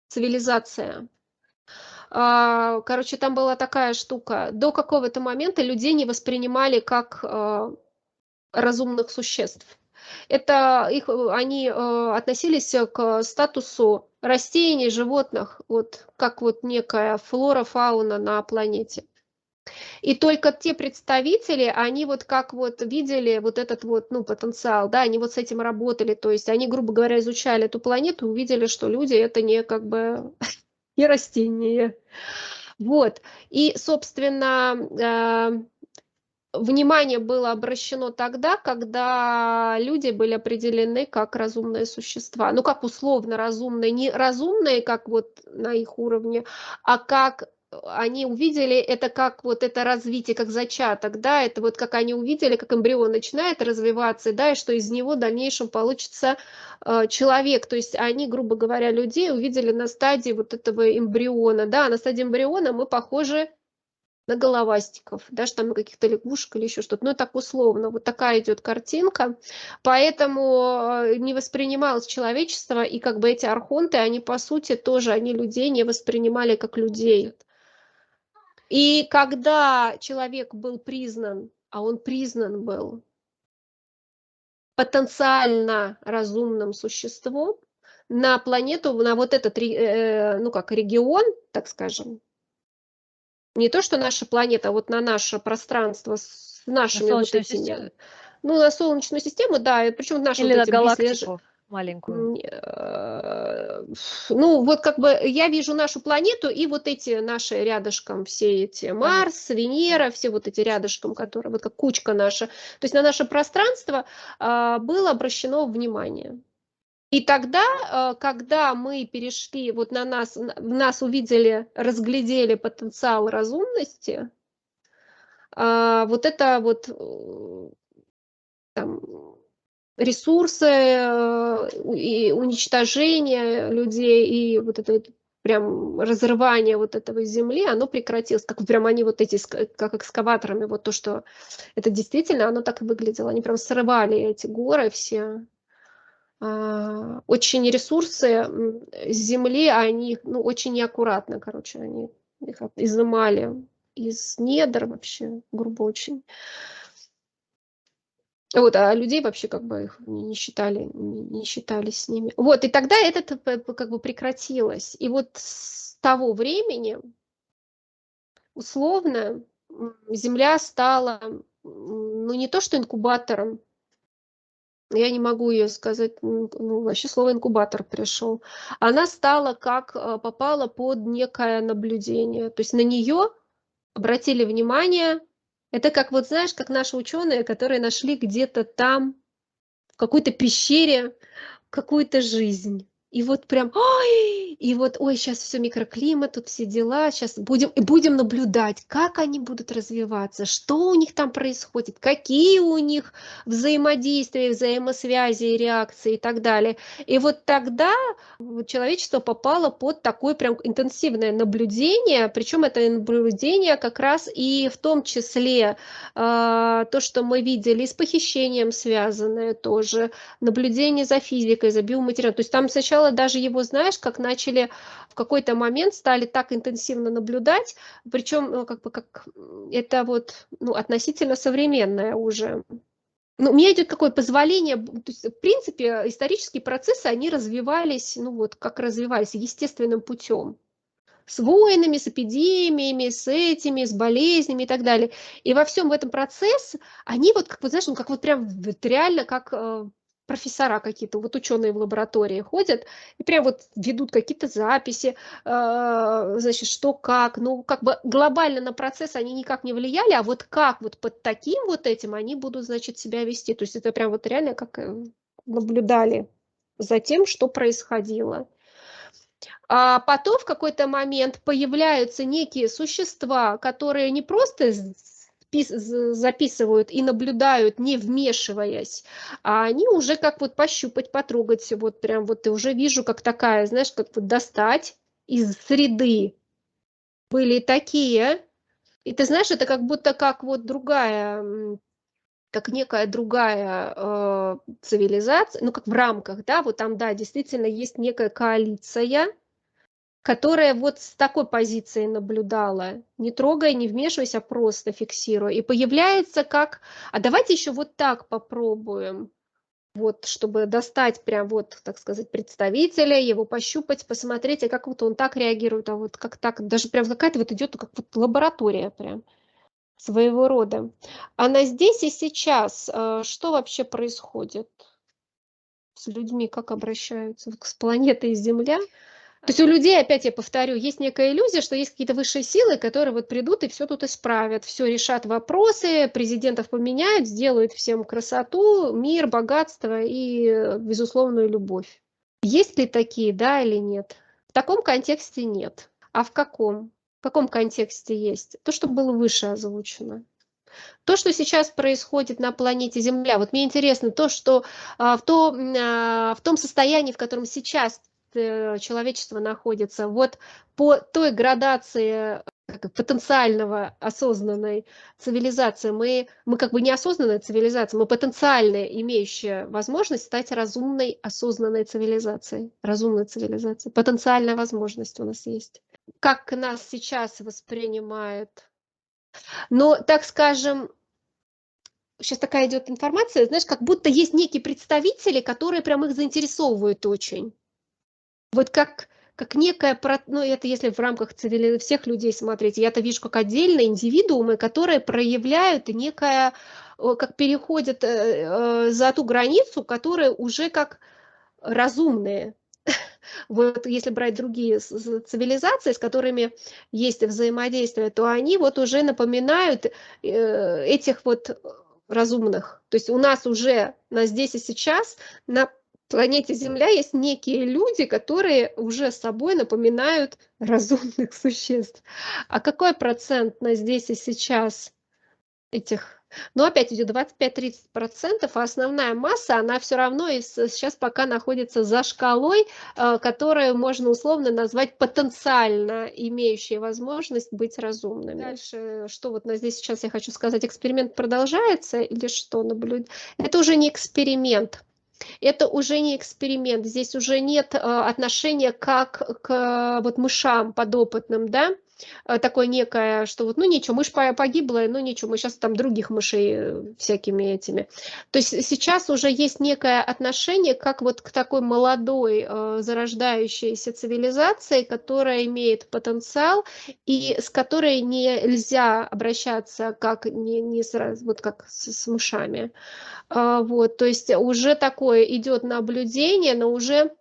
цивилизация, короче, там была такая штука. До какого-то момента людей не воспринимали как разумных существ. Они относились к статусу растений, животных, вот как вот некая флора, фауна на планете. И только те представители, они вот как вот видели вот этот вот, ну, потенциал, да, они вот с этим работали, то есть они, грубо говоря, изучали эту планету, увидели, что люди это не как бы не растения. Вот. И, собственно, внимание было обращено тогда, когда люди были определены как разумные существа. Ну, как условно разумные, не разумные, как вот на их уровне, а как они увидели это как вот это развитие, как зачаток, да, это вот как они увидели, как эмбрион начинает развиваться, да, и что из него в дальнейшем получится человек. То есть они, грубо говоря, людей увидели на стадии вот этого эмбриона, да, на стадии эмбриона мы похожи на головастиков, даже там на каких-то лягушек или еще что-то. Ну, так условно. Вот такая идет картинка. Поэтому не воспринималось человечество, и как бы эти архонты, они по сути тоже, они людей не воспринимали как людей. И когда человек был признан, а он признан был потенциально разумным существом, на планету, на вот этот, ну как, регион, так скажем, не то, что наша планета, а вот на наше пространство с На нашими вот Солнечную этими, систему ну, на Солнечную систему, да, и причем наши или вот на эти галактику маленькую? ну, вот как бы я вижу нашу планету и вот эти наши рядышком, все эти Понятно. Марс, Венера, все вот эти рядышком, которые, вот как кучка наша. То есть на наше пространство было обращено внимание. И тогда, когда мы перешли, вот в нас увидели, разглядели потенциал разумности, вот это вот там ресурсы и уничтожение людей, и вот это вот прям разрывание вот этого земли, оно прекратилось. Как прям они вот эти, как экскаваторами, вот то, что это действительно, оно так и выглядело. Они прям срывали эти горы все. Очень ресурсы с земли, они ну, очень неаккуратно, короче, они их изымали из недр вообще, грубо очень. Вот, а людей вообще как бы их не считали, не считали с ними. Вот, и тогда это как бы прекратилось. И вот с того времени, условно, Земля стала, ну, не то что инкубатором, я не могу ее сказать, ну, вообще слово инкубатор пришел. Она стала как попала под некое наблюдение. То есть на нее обратили внимание. Это как вот знаешь, как наши ученые, которые нашли где-то там в какой-то пещере какую-то жизнь. И вот прям, ой, и вот, ой, сейчас все микроклимат, тут все дела, сейчас будем наблюдать, как они будут развиваться, что у них там происходит, какие у них взаимодействия, взаимосвязи, реакции и так далее. И вот тогда вот человечество попало под такое прям интенсивное наблюдение, причем это наблюдение как раз и в том числе то, что мы видели, и с похищением связанное тоже, наблюдение за физикой, за биоматериалом. То есть там сначала даже его, знаешь, как начали в какой-то момент стали так интенсивно наблюдать, причем ну, как бы как это вот ну, относительно современное уже. Ну, у меня идет какое позволение, то есть, в принципе, исторические процессы, они развивались, ну вот как развивались, естественным путем. С войнами, с эпидемиями, с этими, с болезнями и так далее. И во всем этом процессе они вот, как вот, знаешь, ну, как вот прям вот реально как профессора какие-то, вот ученые в лаборатории ходят и прям вот ведут какие-то записи, значит, что как, ну, как бы глобально на процесс они никак не влияли, а вот как вот под таким вот этим они будут, значит, себя вести. То есть это прям вот реально как наблюдали за тем, что происходило. А потом в какой-то момент появляются некие существа, которые не просто записывают и наблюдают, не вмешиваясь, а они уже как вот пощупать, потрогать, вот прям вот и уже вижу, как такая, знаешь, как вот достать из среды. Были такие, и ты знаешь, это как будто как вот другая как некая другая цивилизация, ну как в рамках, да, вот там, да, действительно есть некая коалиция, которая вот с такой позиции наблюдала, не трогай, не вмешивайся, а просто фиксируй. И появляется как, а давайте еще вот так попробуем. Вот, чтобы достать прям вот, так сказать, представителя, его пощупать, посмотреть, а как вот он так реагирует, а вот как так, даже прям какая-то вот идет как вот лаборатория прям своего рода. А на здесь и сейчас что вообще происходит с людьми, как обращаются вот с планетой Земля? То есть у людей, опять я повторю, есть некая иллюзия, что есть какие-то высшие силы, которые вот придут и все тут исправят, все решат вопросы, президентов поменяют, сделают всем красоту, мир, богатство и безусловную любовь. Есть ли такие, да или нет? В таком контексте нет. А в каком? В каком контексте есть? То, что было выше озвучено. То, что сейчас происходит на планете Земля, вот мне интересно то, что в том состоянии, в котором сейчас человечество находится, вот по той градации потенциального осознанной цивилизации, мы как бы неосознанная цивилизация, мы потенциально имеющая возможность стать разумной, осознанной цивилизацией. Разумной цивилизацией. Потенциальная возможность у нас есть. Как нас сейчас воспринимают? Но, так скажем, сейчас такая идет информация, знаешь, как будто есть некие представители, которые прям их заинтересовывают очень. Вот как некая, ну это если в рамках всех людей смотреть, я это вижу как отдельные индивидуумы, которые проявляют некое, как переходят за ту границу, которая уже как разумные. Вот если брать другие цивилизации, с которыми есть взаимодействие, то они вот уже напоминают этих вот разумных. То есть у нас уже на здесь и сейчас на планете Земля есть некие люди, которые уже собой напоминают разумных существ. А какой процент на здесь и сейчас этих, но опять идет 25-30%, а основная масса, она все равно сейчас пока находится за шкалой, которую можно условно назвать потенциально имеющей возможность быть разумными. Дальше, что вот на здесь сейчас я хочу сказать, эксперимент продолжается или что наблюдать? Это уже не эксперимент. Это уже не эксперимент, здесь уже нет отношения как к вот мышам подопытным, да, такое некое, что вот, ну ничего, мышь погибла, ну ничего, мы сейчас там других мышей всякими этими. То есть сейчас уже есть некое отношение как вот к такой молодой зарождающейся цивилизации, которая имеет потенциал и с которой нельзя обращаться как не сразу, вот как с мышами. Вот, то есть уже такое идет наблюдение, но уже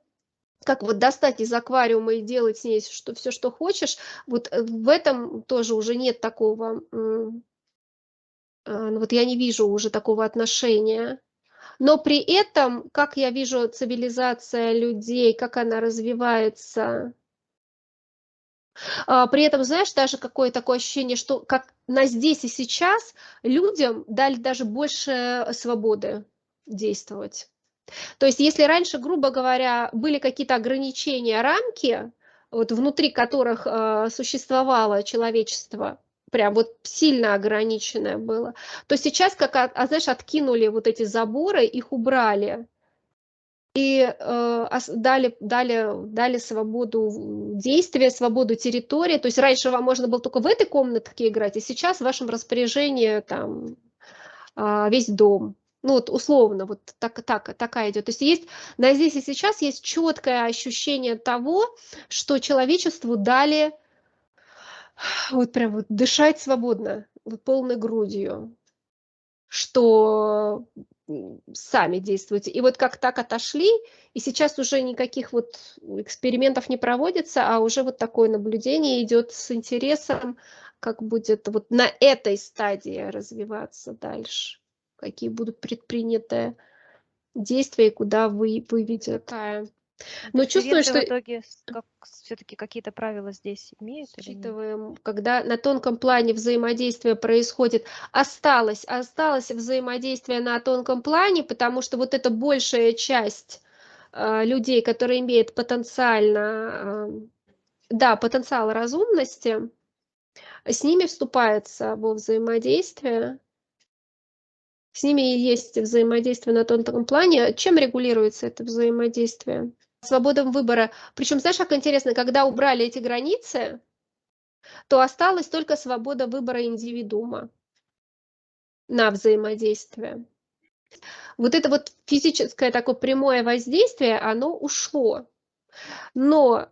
как вот достать из аквариума и делать с ней что, все, что хочешь, вот в этом тоже уже нет такого, ну вот я не вижу уже такого отношения. Но при этом, как я вижу цивилизация людей, как она развивается, при этом, знаешь, даже какое такое ощущение, что как на здесь и сейчас людям дали даже больше свободы действовать. То есть если раньше, грубо говоря, были какие-то ограничения, рамки, вот внутри которых существовало человечество, прям вот сильно ограниченное было, то сейчас, как, знаешь, откинули вот эти заборы, их убрали. И дали свободу действия, свободу территории. То есть раньше вам можно было только в этой комнатке играть, а сейчас в вашем распоряжении там весь дом. Ну вот условно, вот такая идет. То есть есть на здесь и сейчас есть четкое ощущение того, что человечеству дали вот прям вот дышать свободно, вот полной грудью, что сами действуйте. И вот как так отошли, и сейчас уже никаких вот экспериментов не проводится, а уже вот такое наблюдение идет с интересом, как будет вот на этой стадии развиваться дальше, какие будут предприняты действия и куда выведет. Но чувствую, Эксперименты что в итоге все-таки какие-то правила здесь имеют или нет? считываем, когда на тонком плане взаимодействие происходит, осталось взаимодействие на тонком плане, потому что вот эта большая часть людей, которые имеют потенциально, да, потенциал разумности, с ними вступается во взаимодействие. С ними и есть взаимодействие на тонком плане. Чем регулируется это взаимодействие? Свобода выбора. Причем, знаешь, как интересно, когда убрали эти границы, то осталась только свобода выбора индивидуума на взаимодействие. Вот это вот физическое такое прямое воздействие, оно ушло. Но,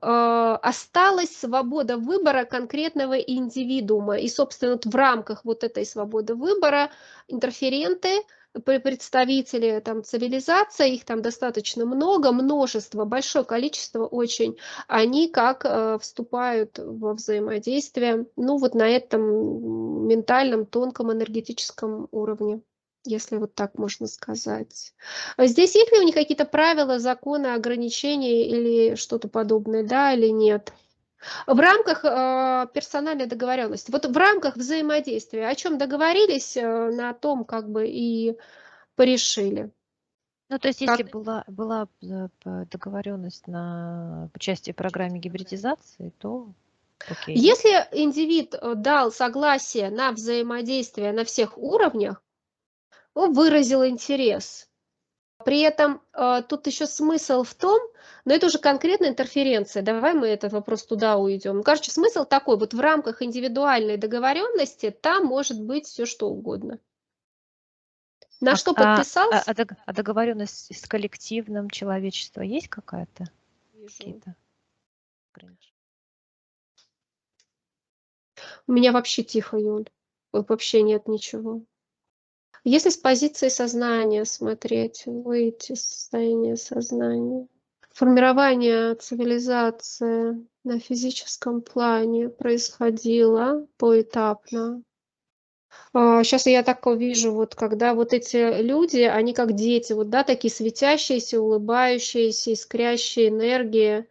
осталась свобода выбора конкретного индивидуума. И, собственно, вот в рамках вот этой свободы выбора интерференты, представители там цивилизации, их там достаточно много, множество, большое количество очень, они как, вступают во взаимодействие, ну, вот на этом ментальном, тонком, энергетическом уровне, если вот так можно сказать. А здесь есть ли у них какие-то правила, законы, ограничения или что-то подобное, да или нет? В рамках, персональной договоренности, вот в рамках взаимодействия, о чем договорились, на том как бы и порешили. Ну, то есть, если Как была договоренность на участие в программе гибридизации, то окей, да? если индивид, дал согласие на взаимодействие на всех уровнях, он выразил интерес. При этом, тут еще смысл в том, но это уже конкретная интерференция, давай мы этот вопрос туда уйдем. Ну, короче, смысл такой: вот в рамках индивидуальной договоренности там может быть все что угодно. На А, что а, а, подписался? а договоренность с коллективным человечества есть какая-то? Вижу. Какие-то ограничения? У меня вообще тихо, Юль. Вот вообще нет ничего. Если с позиции сознания смотреть, выйти из состояния сознания. Формирование цивилизации на физическом плане происходило поэтапно. Щас я так вижу, вот когда вот эти люди, они как дети, вот, да, такие светящиеся, улыбающиеся, искрящие энергии,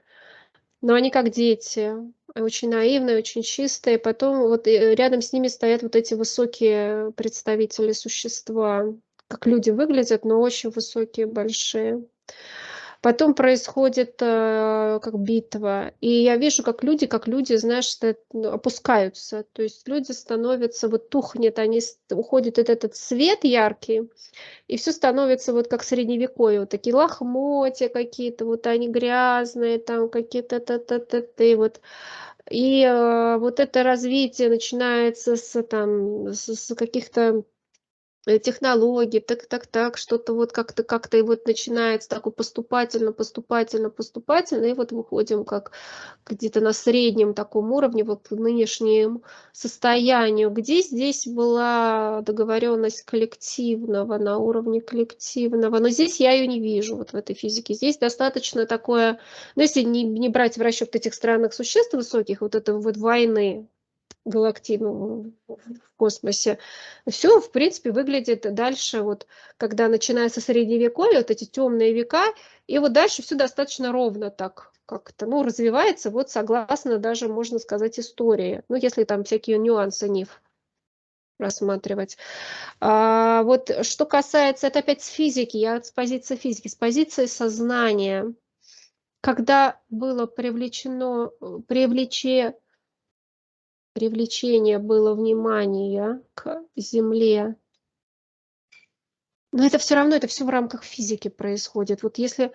но они как дети, очень наивные, очень чистые. Потом вот, рядом с ними стоят вот эти высокие представители существа. Как люди выглядят, но очень высокие, большие. Потом происходит, как битва. И я вижу, как люди, знаешь, опускаются. То есть люди становятся, вот тухнет, они уходит этот свет яркий, и все становится вот как средневековье. Вот такие лохмотья какие-то, вот они грязные, там какие-то та-та-та-ты, вот. И вот это развитие начинается с каких-то технологий, так, что-то вот как-то и вот начинается такой поступательно, и вот выходим как где-то на среднем таком уровне, вот к нынешнему состоянию. Где здесь была договоренность коллективного, на уровне коллективного? Но здесь я ее не вижу, вот в этой физике. Здесь достаточно такое, ну, если не брать в расчет этих странных существ высоких, вот это вот войны, галактину в космосе. Все, в принципе, выглядит дальше, вот когда начинается средневековье, вот эти темные века, и вот дальше все достаточно ровно так как-то, ну, развивается, вот согласно даже, можно сказать, истории. Ну, если там всякие нюансы не рассматривать. Вот что касается, это опять с физики, я вот с позиции физики, с позиции сознания. Когда было привлечение было внимания к Земле. Но это все равно, это все в рамках физики происходит. Вот если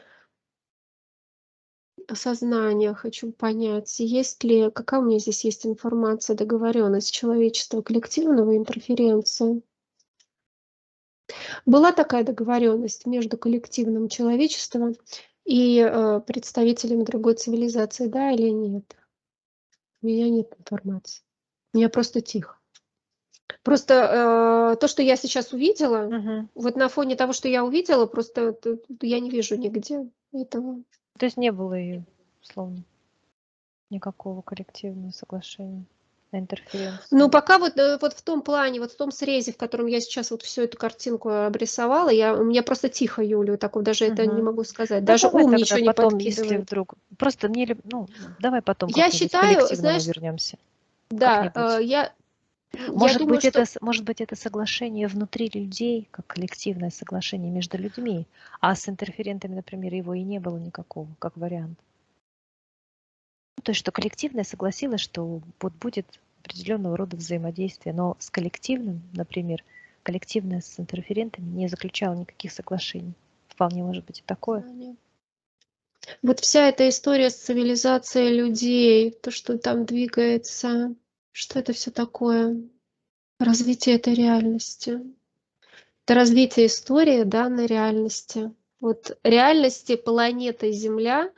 сознание хочу понять, есть ли какая у меня здесь есть информация, договоренность человечества, коллективного, интерференции? Была такая договоренность между коллективным человечеством и, представителями другой цивилизации, да или нет? У меня нет информации. У меня просто тихо. Просто, то, что я сейчас увидела, Мгм. вот на фоне того, что я увидела, просто я не вижу нигде этого. То есть не было и, условно, никакого коллективного соглашения на Но интерференцию. пока вот, вот в том плане, вот в том срезе, в котором я сейчас вот всю эту картинку обрисовала, у меня просто тихо, Юля, вот так вот даже это не Мгм. могу сказать. Ну, Даже давай ум тогда ничего не потом, если подкидывает. вдруг... Просто мне... Ну, давай потом Я как-нибудь к считаю, коллективному знаешь, вернемся. да, Как-нибудь. я думаю, что Может быть, это соглашение внутри людей, как коллективное соглашение между людьми, а с интерферентами, например, его и не было никакого, как вариант. Ну, то есть, что коллективное согласилось, что вот будет определенного рода взаимодействие, но с коллективным, например, коллективное с интерферентами не заключало никаких соглашений. Вполне может быть и такое. Вот вся эта история с цивилизацией людей, то, что там двигается, что это все такое? Развитие этой реальности. Это развитие истории данной реальности. Вот реальности планеты Земля,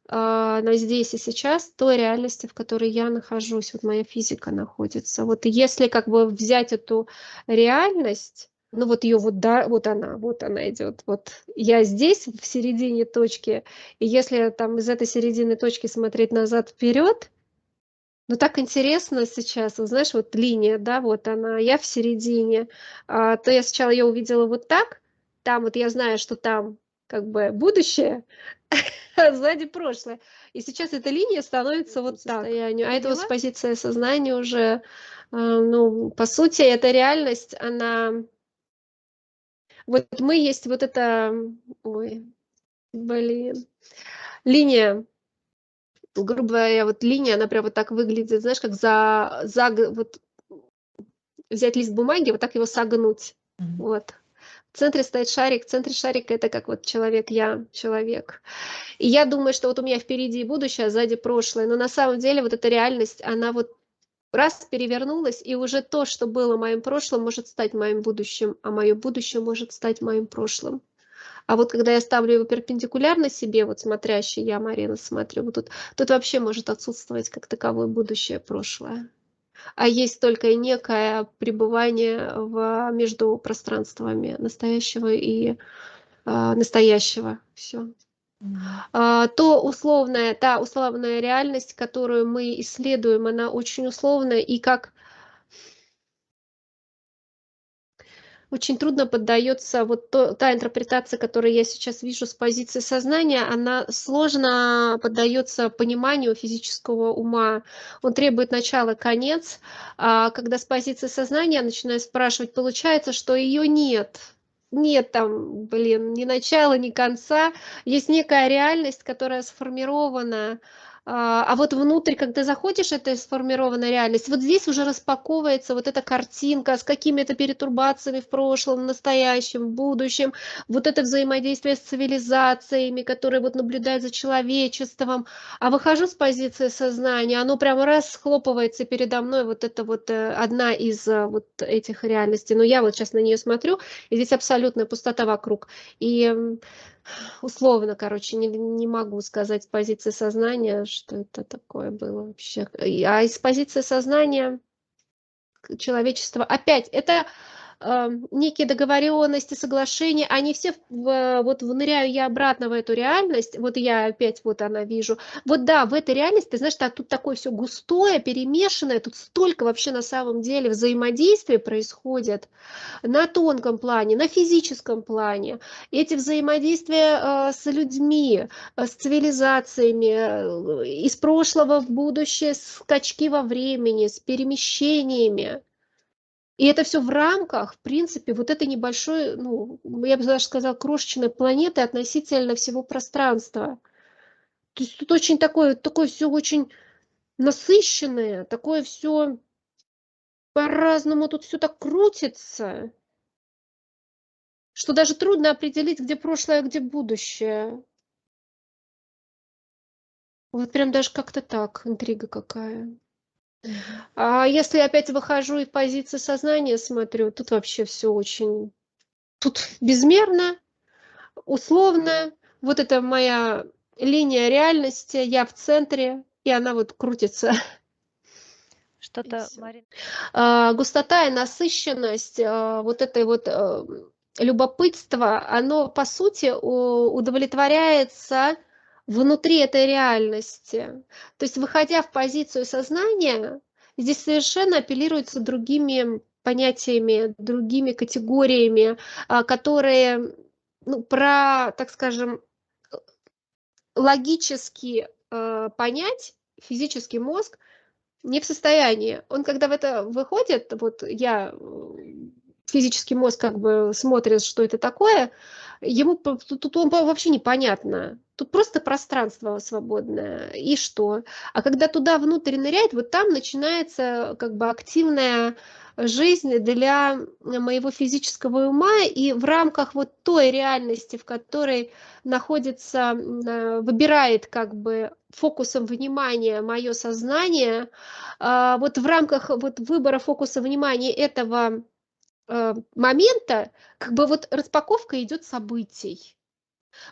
она здесь и сейчас, той реальности, в которой я нахожусь, вот моя физика находится. Вот если как бы взять эту реальность, ну вот ее вот, да, вот она идет. Вот я здесь, в середине точки, и если там из этой середины точки смотреть назад вперед, ну так интересно сейчас, вот знаешь, вот линия, да, вот она, я в середине, то я сначала ее увидела вот так, там вот я знаю, что там как бы будущее, а сзади прошлое. И сейчас эта линия становится вот так. Состоянию. А это вот с позиции сознания уже, ну, по сути, эта реальность, она... Вот мы есть вот эта... Ой, блин. Линия, грубо говоря, вот линия, она прям вот так выглядит, знаешь, как вот взять лист бумаги, вот так его согнуть. Вот. В центре стоит шарик, в центре шарика это как вот человек, я человек. И я думаю, что вот у меня впереди будущее, а сзади прошлое, но на самом деле вот эта реальность, она вот раз перевернулась, и уже то, что было моим прошлым, может стать моим будущим, а мое будущее может стать моим прошлым. А вот когда я ставлю его перпендикулярно себе, вот смотрящий я, Марина, смотрю, вот тут вообще может отсутствовать как таковое будущее, прошлое. А есть только некое пребывание между пространствами настоящего и настоящего. Все. Та условная реальность, которую мы исследуем, она очень условная, и как очень трудно поддается вот та интерпретация, которую я сейчас вижу с позиции сознания, она сложно поддается пониманию физического ума. Он требует начала, конец. А когда с позиции сознания я начинаю спрашивать, получается, что ее нет. Нет там, блин, ни начала, ни конца. Есть некая реальность, которая сформирована. А вот внутрь, когда заходишь, эта сформированная реальность, вот здесь уже распаковывается вот эта картинка с какими-то перетурбациями в прошлом, настоящем, будущем, вот это взаимодействие с цивилизациями, которые вот наблюдают за человечеством. А выхожу с позиции сознания, оно прямо раз схлопывается передо мной, вот это вот одна из вот этих реальностей. Но я вот сейчас на нее смотрю, и здесь абсолютная пустота вокруг. И условно, короче, не могу сказать с позиции сознания, что это такое было вообще. А из позиции сознания человечества опять это некие договоренности, соглашения, они все вот вныряю я обратно в эту реальность, вот я опять вот она вижу, вот да, в этой реальности, ты знаешь, тут такое все густое, перемешанное, тут столько вообще на самом деле взаимодействия происходит на тонком плане, на физическом плане. Эти взаимодействия с людьми, с цивилизациями, из прошлого в будущее, скачки во времени, с перемещениями. И это все в рамках, в принципе, вот этой небольшой, ну, я бы даже сказала, крошечной планеты относительно всего пространства. То есть тут очень такое все очень насыщенное, такое все по-разному тут все так крутится, что даже трудно определить, где прошлое, а где будущее. Вот прям даже как-то так, интрига какая. А если опять выхожу и в позиции сознания смотрю, тут вообще все очень... Тут безмерно, условно. Вот это моя линия реальности, я в центре, и она вот крутится. Что-то, Марина, Густота и насыщенность вот этой вот любопытство, оно по сути удовлетворяется внутри этой реальности. То есть, выходя в позицию сознания, здесь совершенно апеллируется другими понятиями, другими категориями, которые, ну, так скажем, логически понять физический мозг не в состоянии. Он когда в это выходит, вот я в физический мозг как бы смотрит, что это такое, ему тут он вообще непонятно. Тут просто пространство свободное, и что? А когда туда внутрь ныряет, вот там начинается как бы активная жизнь для моего физического ума, и в рамках вот той реальности, в которой находится, выбирает как бы фокусом внимания мое сознание, вот в рамках вот выбора фокуса внимания этого момента, как бы вот распаковка идет событий.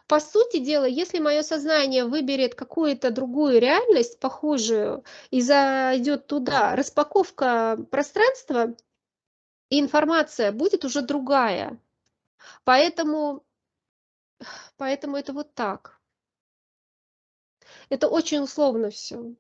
По сути дела, если мое сознание выберет какую-то другую реальность, похожую, и зайдет туда, распаковка пространства и информация будет уже другая. Поэтому, поэтому это вот так. Это очень условно все.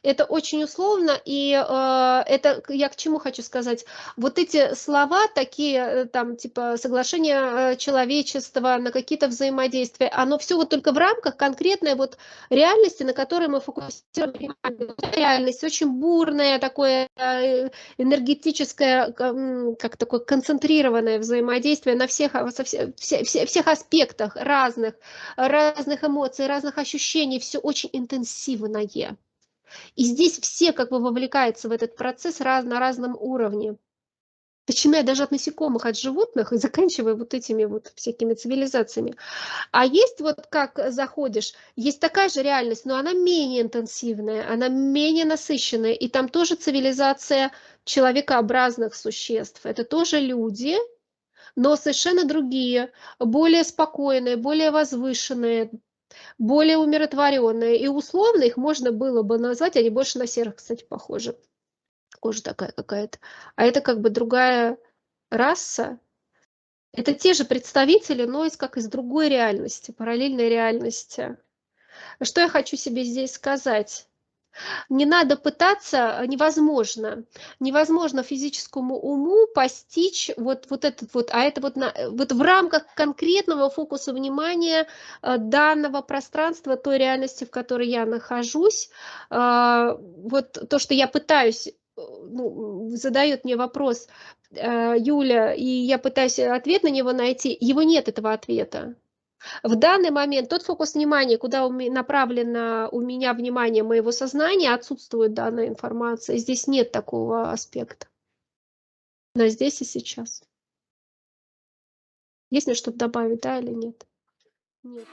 Это очень условно, и, это я к чему хочу сказать. Вот эти слова такие, там типа соглашение, человечества на какие-то взаимодействия, оно все вот только в рамках конкретной вот реальности, на которой мы фокусируем внимание. Вот эта реальность очень бурная, такое, энергетическое, как такое концентрированное взаимодействие на всех, всех аспектах разных эмоций, разных ощущений, все очень интенсивное. И здесь все как бы вовлекаются в этот процесс на разном уровне. Начиная даже от насекомых, от животных и заканчивая вот этими вот всякими цивилизациями. А есть вот как заходишь, есть такая же реальность, но она менее интенсивная, она менее насыщенная. И там тоже цивилизация человекообразных существ. Это тоже люди, но совершенно другие, более спокойные, более возвышенные, более умиротворенные. И условно их можно было бы назвать, они больше на серых, кстати, похожи. Кожа такая какая-то. А это как бы другая раса. Это те же представители, но как из другой реальности, параллельной реальности. Что я хочу себе здесь сказать? Не надо пытаться, невозможно. Невозможно физическому уму постичь вот этот вот, а это вот, вот в рамках конкретного фокуса внимания данного пространства, той реальности, в которой я нахожусь. Вот то, что я пытаюсь, ну, задает мне вопрос Юля, и я пытаюсь ответ на него найти, его нет, этого ответа. В данный момент тот фокус внимания, куда направлено у меня внимание моего сознания, отсутствует данная информация. Здесь нет такого аспекта. На здесь и сейчас. Есть мне что-то добавить, да или нет? Нет.